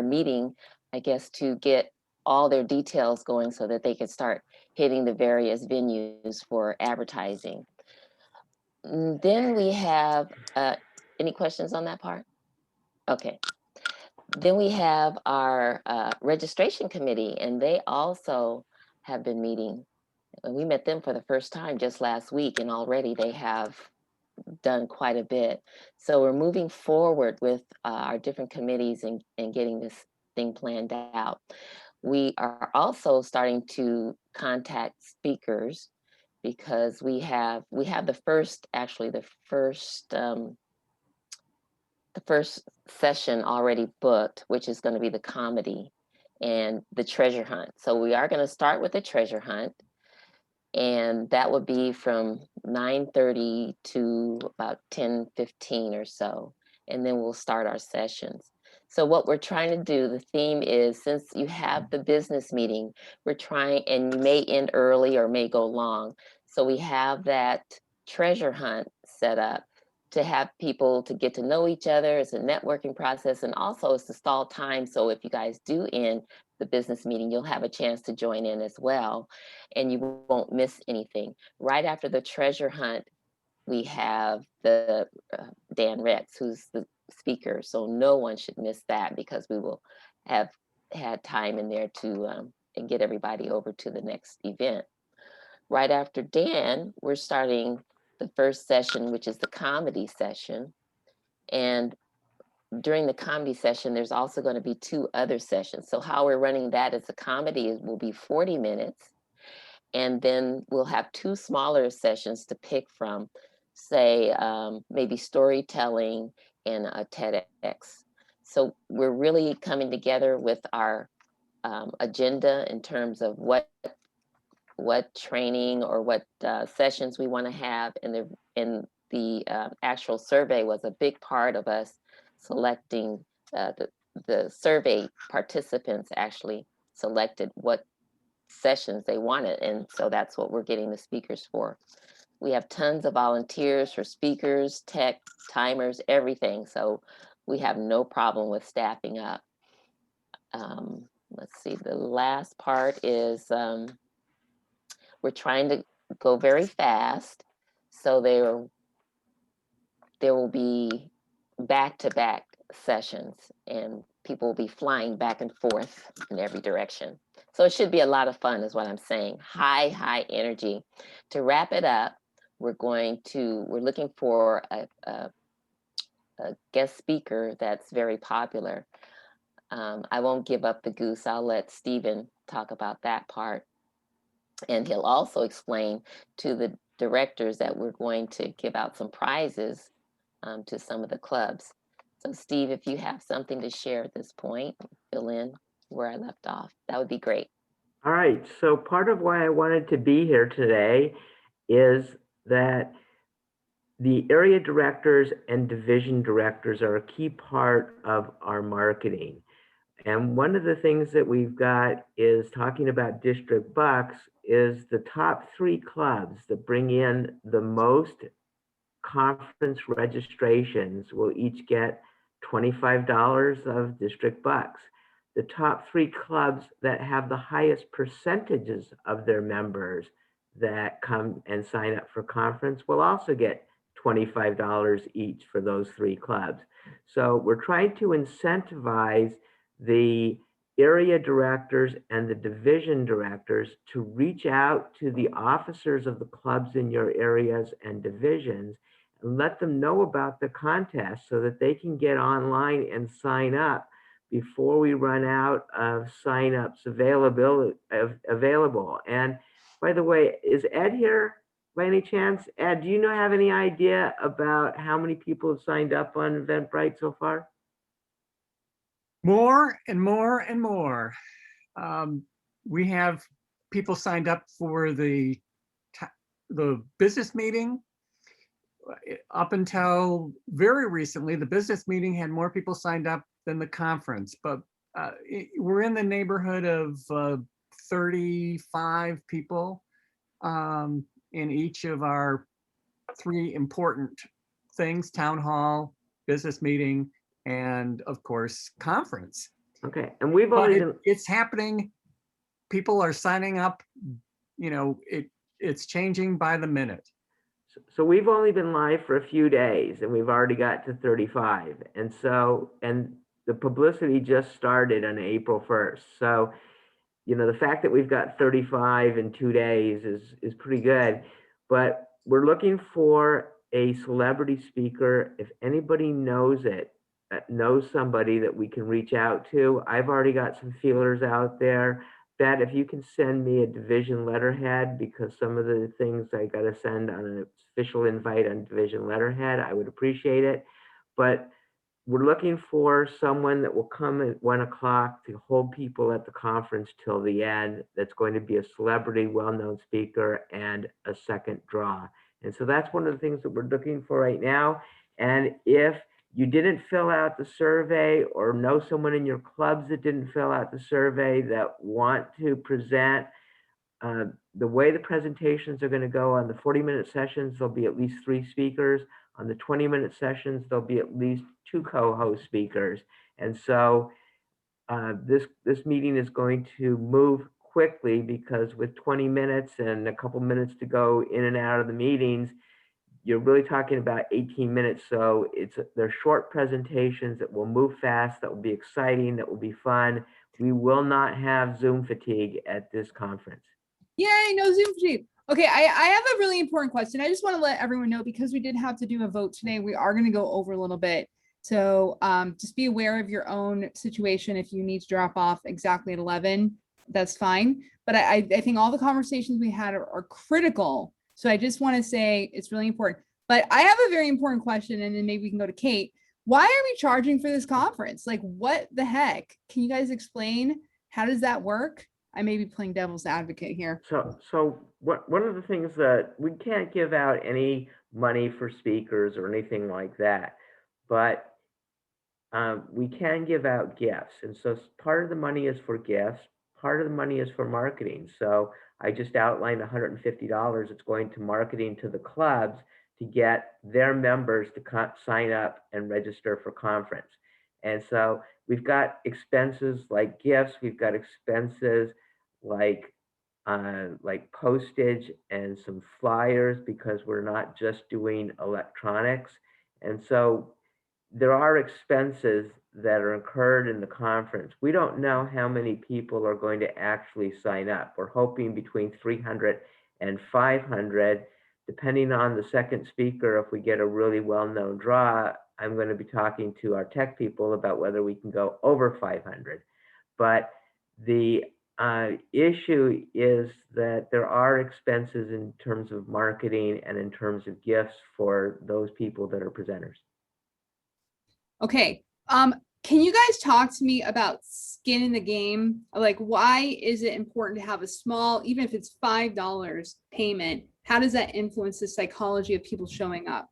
meeting, I guess, to get all their details going so that they can start hitting the various venues for advertising. Then we have, any questions on that part? Okay. Then we have our registration committee, and they also have been meeting. And we met them for the first time just last week, and already they have done quite a bit. So we're moving forward with our different committees and getting this thing planned out. We are also starting to contact speakers because we have the first session already booked, which is going to be the comedy and the treasure hunt. So we are going to start with the treasure hunt, and that would be from 9:30 to about 10:15 or so, and then we'll start our sessions. So what we're trying to do, the theme is, since you have the business meeting, we're trying, and you may end early or may go long. So we have that treasure hunt set up to have people to get to know each other. It's a networking process, and also it's to stall time. So if you guys do end the business meeting, you'll have a chance to join in as well, and you won't miss anything. Right after the treasure hunt, we have the Dan Rex, who's the speaker. So no one should miss that because we will have had time in there to and get everybody over to the next event. Right after Dan, we're starting the first session, which is the comedy session. And during the comedy session, there's also going to be 2 other sessions. So how we're running that is the comedy will be 40 minutes. And then we'll have 2 smaller sessions to pick from, say, maybe storytelling and a TEDx. So we're really coming together with our agenda in terms of what training or what sessions we want to have, and the actual survey was a big part of us selecting the survey participants actually selected what sessions they wanted, and so that's what we're getting the speakers for. We have tons of volunteers for speakers, tech, timers, everything, so we have no problem with staffing up. Let's see, the last part is we're trying to go very fast, so there will be back-to-back sessions, and people will be flying back and forth in every direction. So it should be a lot of fun is what I'm saying. High energy. To wrap it up, we're looking for a guest speaker that's very popular. I won't give up the goose. I'll let Stephen talk about that part. And he'll also explain to the directors that we're going to give out some prizes to some of the clubs. So Steve, if you have something to share at this point, fill in where I left off. That would be great. All right, so part of why I wanted to be here today is that the area directors and division directors are a key part of our marketing. And one of the things that we've got is talking about district bucks is the top 3 clubs that bring in the most conference registrations will each get $25 of district bucks. The top 3 clubs that have the highest percentages of their members that come and sign up for conference will also get $25 each for those 3 clubs. So we're trying to incentivize the area directors and the division directors to reach out to the officers of the clubs in your areas and divisions and let them know about the contest so that they can get online and sign up before we run out of signups available. And by the way, is Ed here by any chance? Ed, do you have any idea about how many people have signed up on Eventbrite so far? More and more and more. We have people signed up for the business meeting. Up until very recently, the business meeting had more people signed up than the conference, but we're in the neighborhood of 35 people in each of our 3 important things: town hall, business meeting, and of course conference. Okay, and we've already it's happening. People are signing up. It's changing by the minute. So we've only been live for a few days and we've already got to 35. And the publicity just started on April 1st. So, the fact that we've got 35 in 2 days is pretty good, but we're looking for a celebrity speaker. If anybody knows somebody that we can reach out to, I've already got some feelers out there. Bet if you can send me a division letterhead, because some of the things I got to send on an official invite on division letterhead, I would appreciate it. But we're looking for someone that will come at 1 o'clock to hold people at the conference till the end. That's going to be a celebrity, well-known speaker, and a second draw. And so that's one of the things that we're looking for right now. And if you didn't fill out the survey or know someone in your clubs that didn't fill out the survey that want to present, the way the presentations are going to go on the 40-minute sessions, there'll be at least 3 speakers. On the 20-minute sessions, there'll be at least 2 co-host speakers. And so this meeting is going to move quickly, because with 20 minutes and a couple minutes to go in and out of the meetings, you're really talking about 18 minutes. So they're short presentations that will move fast, that will be exciting, that will be fun. We will not have Zoom fatigue at this conference. Yay, no Zoom fatigue. Okay, I have a really important question. I just want to let everyone know, because we did have to do a vote today, we are going to go over a little bit. So just be aware of your own situation. If you need to drop off exactly at 11, that's fine. But I think all the conversations we had are critical. So I just want to say it's really important. But I have a very important question, and then maybe we can go to Kate. Why are we charging for this conference? Like, what the heck? Can you guys explain How does that work? I may be playing devil's advocate here. So one of the things that we can't give out any money for speakers or anything like that, but we can give out gifts. And so part of the money is for gifts, part of the money is for marketing. So I just outlined $150. It's going to marketing to the clubs to get their members to sign up and register for conference. And so we've got expenses like gifts, we've got expenses like postage and some flyers, because we're not just doing electronics. And so there are expenses that are incurred in the conference. We don't know how many people are going to actually sign up. We're hoping between 300 and 500, depending on the second speaker. If we get a really well-known draw, I'm going to be talking to our tech people about whether we can go over 500. But the issue is that there are expenses in terms of marketing and in terms of gifts for those people that are presenters. Okay. Can you guys talk to me about skin in the game? Like, why is it important to have a small, even if it's $5 payment? How does that influence the psychology of people showing up?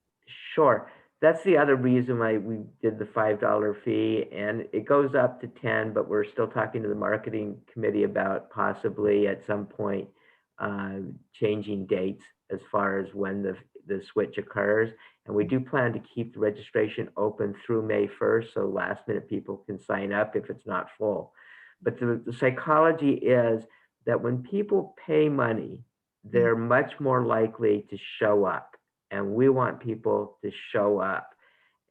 Sure. That's the other reason why we did the $5 fee, and it goes up to 10, but we're still talking to the marketing committee about possibly at some point changing dates as far as when the switch occurs. And we do plan to keep the registration open through May 1st, so last minute people can sign up if it's not full. But the psychology is that when people pay money, they're much more likely to show up. And we want people to show up.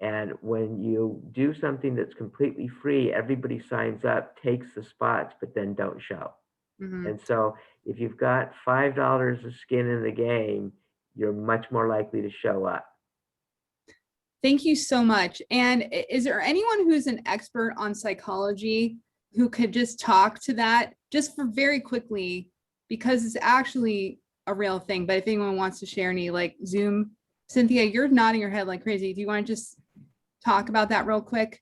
And when you do something that's completely free, everybody signs up, takes the spots, but then don't show. And so if you've got $5 of skin in the game, you're much more likely to show up. Thank you so much. And is there anyone who's an expert on psychology who could just talk to that just for very quickly, because it's actually a real thing. But if anyone wants to share any like Zoom, Cynthia, you're nodding your head like crazy. Do you want to just talk about that real quick?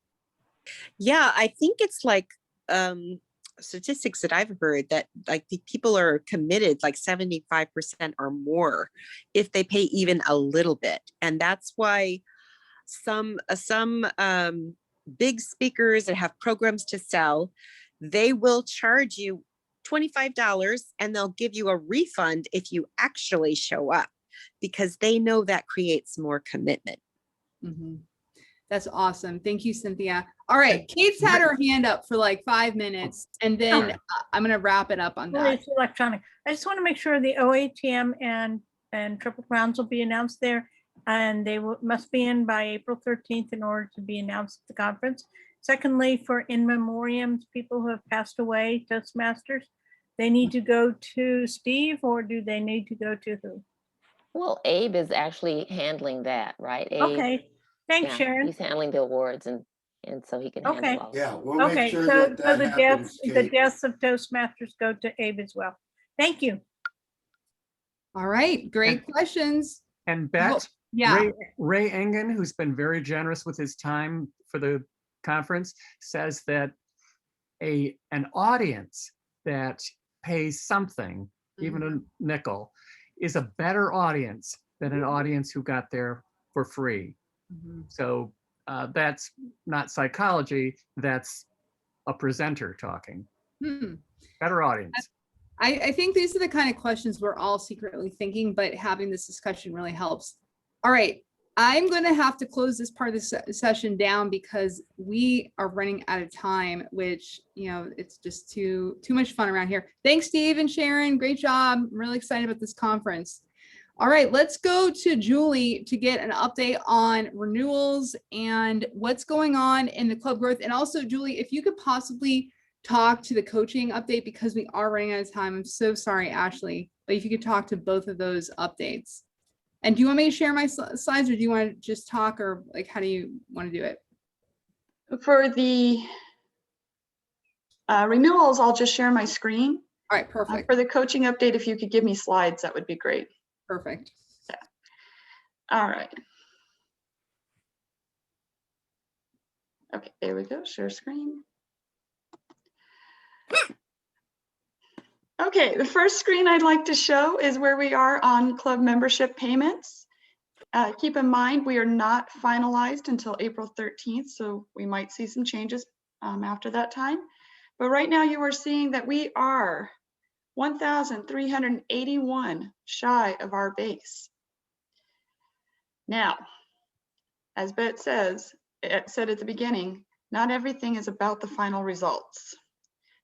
Yeah, I think it's like statistics that I've heard that like the people are committed like 75% or more if they pay even a little bit. And that's why some big speakers that have programs to sell, they will charge you $25 and they'll give you a refund if you actually show up, because they know that creates more commitment. That's awesome. Thank you, Cynthia. All right, Kate's had her hand up for like 5 minutes, and then I'm going to wrap it up on that. It's electronic. I just want to make sure the OATM and Triple Crowns will be announced there, and they must be in by April 13th in order to be announced at the conference. Secondly, for in memoriam, people who have passed away, Toastmasters, they need to go to Steve, or do they need to go to who? Well, Abe is actually handling that, right? Abe? Okay, thanks, Yeah, Sharon. he's handling the awards, and so he can handle all of Yeah, that. we'll make sure so that the happens, deaths, the Kate. deaths of Toastmasters go to Abe as well. Thank you. All right, great questions. And Bet, yeah. Ray Engen, who's been very generous with his time for the conference, says that an audience that pays something, even a nickel, is a better audience than an audience who got there for free. So that's not psychology, that's a presenter talking. Better audience. I think these are the kind of questions we're all secretly thinking, but having this discussion really helps. All right, I'm going to have to close this part of the session down because we are running out of time, which, you know, it's just too much fun around here. Thanks, Steve and Sharon. Great job. I'm really excited about this conference. All right, let's go to Julie to get an update on renewals and what's going on in the club growth. And also, Julie, if you could possibly talk to the coaching update, because we are running out of time. I'm so sorry, Ashley, but if you could talk to both of those updates. And do you want me to share my slides, or do you want to just talk, or like, how do you want to do it? For the renewals, I'll just share my screen. All right, perfect. For the coaching update, if you could give me slides, that would be great. Perfect. Yeah. All right. Okay, there we go. Share screen. Okay, the first screen I'd like to show is where we are on club membership payments. Keep in mind, we are not finalized until April 13th, so we might see some changes after that time. But right now you are seeing that we are 1,381 shy of our base. Now, as Bet said at the beginning, not everything is about the final results.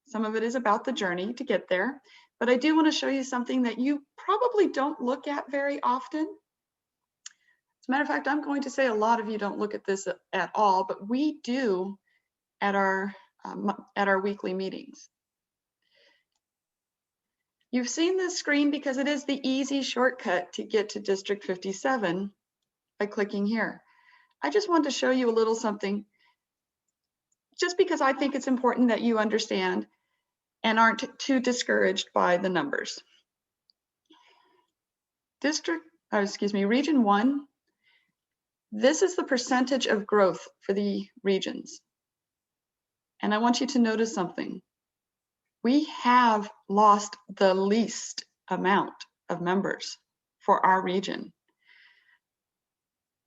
Some of it is about the journey to get there, but I do want to show you something that you probably don't look at very often. As a matter of fact, I'm going to say a lot of you don't look at this at all, but we do at our weekly meetings. You've seen this screen because it is the easy shortcut to get to District 57 by clicking here. I just wanted to show you a little something just because I think it's important that you understand and aren't too discouraged by the numbers. Region 1, this is the percentage of growth for the regions. And I want you to notice something. We have lost the least amount of members for our region.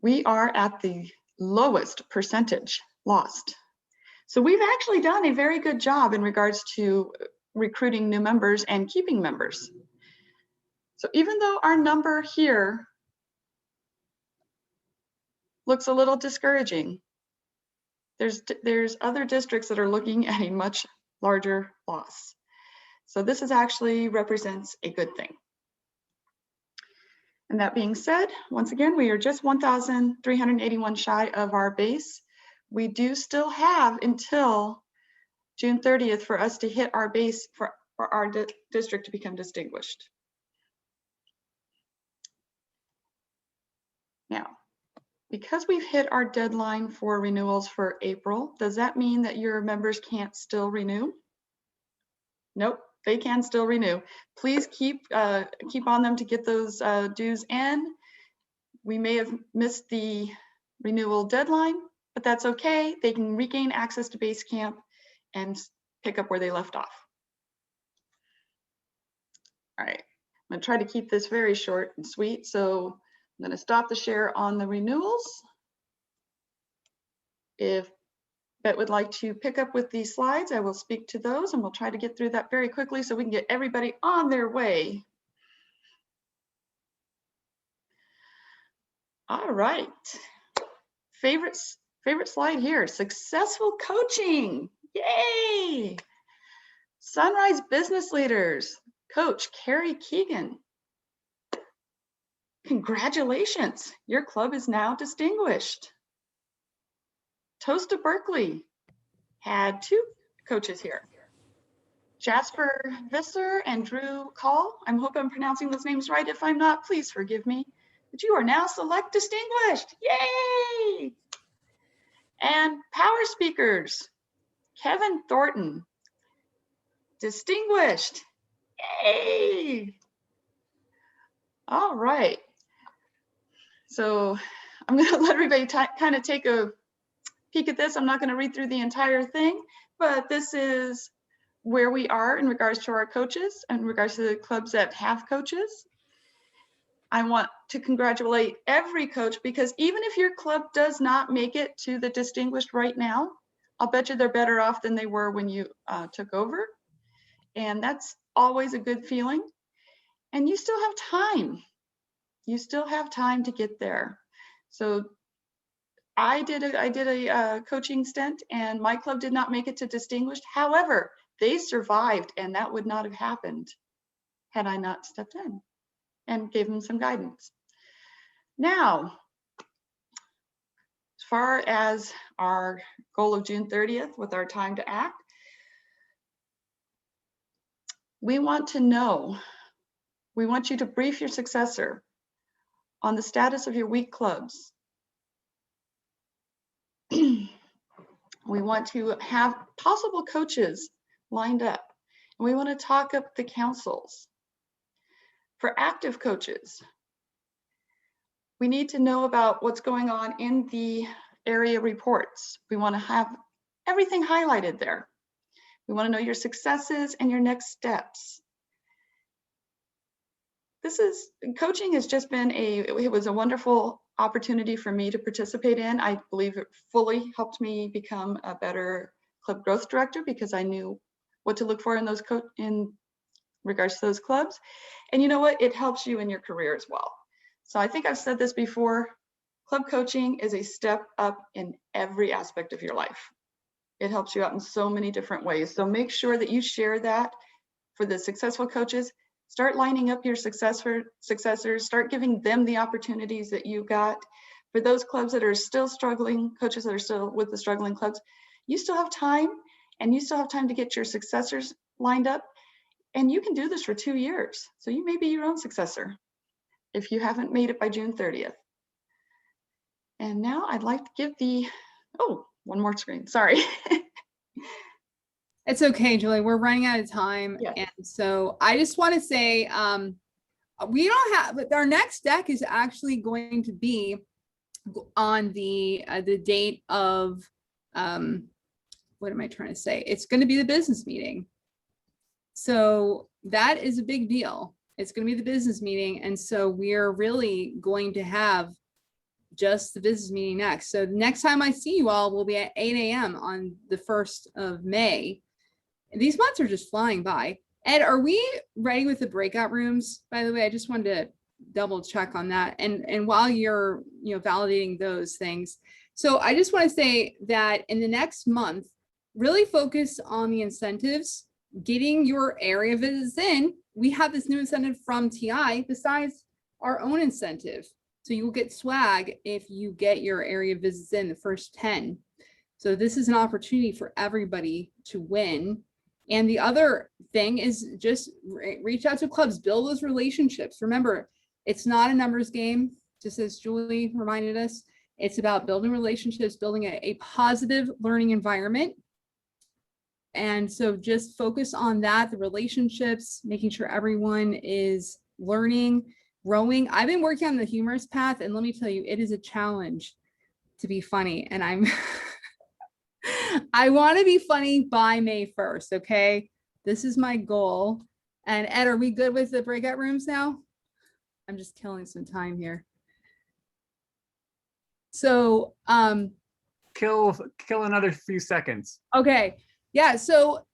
We are at the lowest percentage lost. So we've actually done a very good job in regards to recruiting new members and keeping members. So even though our number here looks a little discouraging, there's other districts that are looking at a much larger loss. So this is actually represents a good thing. And that being said, once again, we are just 1,381 shy of our base. We do still have until June 30th for us to hit our base for our district to become distinguished. Now, because we've hit our deadline for renewals for April, does that mean that your members can't still renew? Nope, they can still renew. Please keep on them to get those dues in. We may have missed the renewal deadline, but that's okay. They can regain access to base camp and pick up where they left off. All right, I'm gonna try to keep this very short and sweet. So I'm gonna stop the share on the renewals. If Bet would like to pick up with these slides, I will speak to those and we'll try to get through that very quickly so we can get everybody on their way. All right, favorite slide here, successful coaching, yay! Sunrise Business Leaders, Coach Carrie Keegan. Congratulations, your club is now distinguished. Toast to Berkeley had 2 coaches here. Jasper Visser and Drew Call. I hope I'm pronouncing those names right. If I'm not, please forgive me. But you are now select distinguished. Yay! And power speakers, Kevin Thornton, distinguished. Yay! All right. So I'm going to let everybody kind of take a peek at this. I'm not going to read through the entire thing, but this is where we are in regards to our coaches and in regards to the clubs that have coaches. I want to congratulate every coach because even if your club does not make it to the distinguished right now, I'll bet you they're better off than they were when you took over. And that's always a good feeling. And you still have time. You still have time to get there. So I did a coaching stint and my club did not make it to distinguished. However, they survived and that would not have happened had I not stepped in and gave them some guidance. Now, as far as our goal of June 30th with our time to act, we want to know, we want you to brief your successor on the status of your weak clubs. We want to have possible coaches lined up. And we want to talk up the councils. For active coaches, we need to know about what's going on in the area reports. We want to have everything highlighted there. We want to know your successes and your next steps. Coaching has just been it was a wonderful opportunity for me to participate in. I believe it fully helped me become a better club growth director because I knew what to look for in in regards to those clubs. And you know what? It helps you in your career as well. So I think I've said this before, club coaching is a step up in every aspect of your life. It helps you out in so many different ways. So make sure that you share that for the successful coaches. Start lining up your successors, start giving them the opportunities that you got. For those clubs that are still struggling, coaches that are still with the struggling clubs, you still have time, and you still have time to get your successors lined up. And you can do this for 2 years. So you may be your own successor if you haven't made it by June 30th. And now I'd like to give one more screen, sorry. It's okay, Julie. We're running out of time. Yes. And so I just want to say, we don't have, our next deck is actually going to be on the date of, what am I trying to say? It's going to be the business meeting. So that is a big deal. It's going to be the business meeting. And so we're really going to have just the business meeting next. So the next time I see you all will be at 8 a.m. on the 1st of May. And these months are just flying by. Ed, are we ready with the breakout rooms? By the way, I just wanted to double check on that. And while you're, validating those things. So I just want to say that in the next month, really focus on the incentives, getting your area visits in. We have this new incentive from TI besides our own incentive. So you will get swag if you get your area visits in the first 10. So this is an opportunity for everybody to win. And the other thing is just reach out to clubs, build those relationships. Remember, it's not a numbers game, just as Julie reminded us. It's about building relationships, building a positive learning environment. And so just focus on that, the relationships, making sure everyone is learning, growing. I've been working on the humorous path, and let me tell you, it is a challenge to be funny. And I want to be funny by May 1st. Okay. This is my goal. And Ed, are we good with the breakout rooms now? I'm just killing some time here. So, Kill another few seconds. okay. Yeah. So,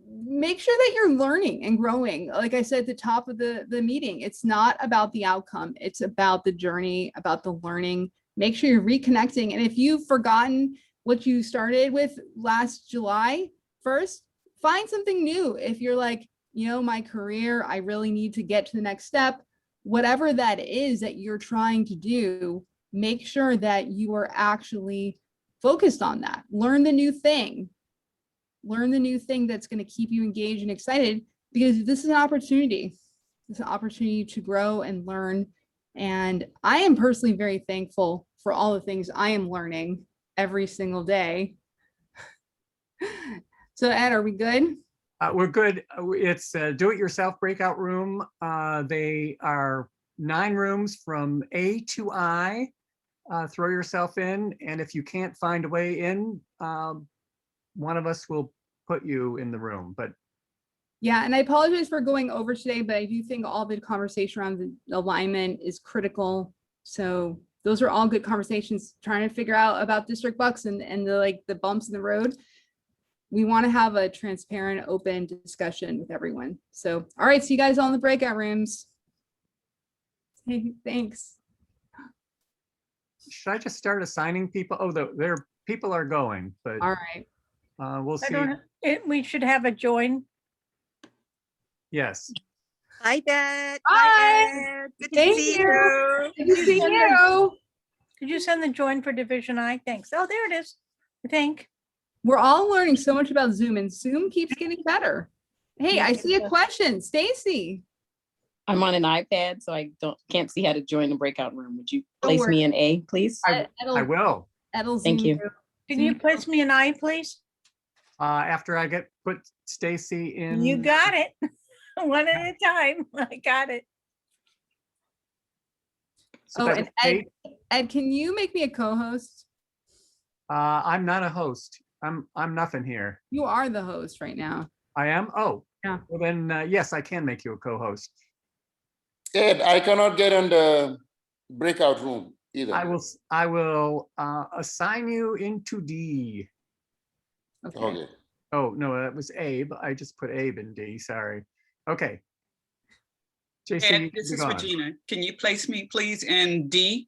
make sure that you're learning and growing. Like I said at the top of the meeting, it's not about the outcome. It's about the journey, about the learning. Make sure you're reconnecting. And if you've forgotten what you started with last July 1st, find something new. If you're like, my career, I really need to get to the next step, whatever that is that you're trying to do, make sure that you are actually focused on that. Learn the new thing. Learn the new thing that's going to keep you engaged and excited, because this is an opportunity. It's an opportunity to grow and learn. And I am personally very thankful for all the things I am learning every single day. So Ed, are we good? We're good. It's a do-it-yourself breakout room. They are 9 rooms from A to I. Throw yourself in, and if you can't find a way in, one of us will put you in the room. But yeah, and I apologize for going over today, but I do think all the conversation around the alignment is critical. So those are all good conversations, trying to figure out about district bucks and the bumps in the road. We want to have a transparent, open discussion with everyone. So, all right, see you guys all in the breakout rooms. Thanks. should I just start assigning people? Oh, there people are going, but all right. We'll see. We should have a join. Yes. Hi, Dad. Hi. Ed. Good to Thank see you. you. Good to see you. Could you send the join for Division I? Thanks. Oh, there it is. I think. We're all learning so much about Zoom, and Zoom keeps getting better. Hey, I see a question. Stacy. I'm on an iPad, so I can't see how to join the breakout room. Would you place me in A, please? I will. Thank you. Can you place me in I, please? After I put Stacy in. You got it. One at a time. I got it. So and Ed, can you make me a co-host? I'm not a host. I'm nothing here. You are the host right now. I am? Oh, Yeah. well then, yes, I can make you a co-host. Ed, I cannot get on the breakout room either. I will assign you into D. Okay. Oh, no, that was Abe. I just put Abe in D, sorry. Okay. Jason, Ed, you can this be is gone. Regina. Can you place me, please, in D?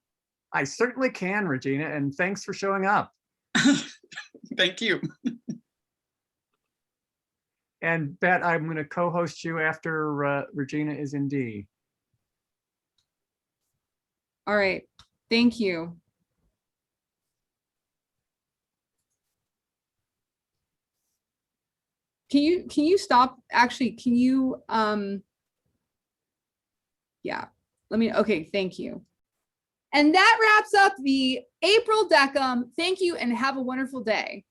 I certainly can, Regina, and thanks for showing up. Thank you. And Bet, I'm going to co-host you after Regina is in D. All right. Thank you. Can you stop? Actually, can you yeah, okay, thank you. And that wraps up the April DECM. Thank you and have a wonderful day.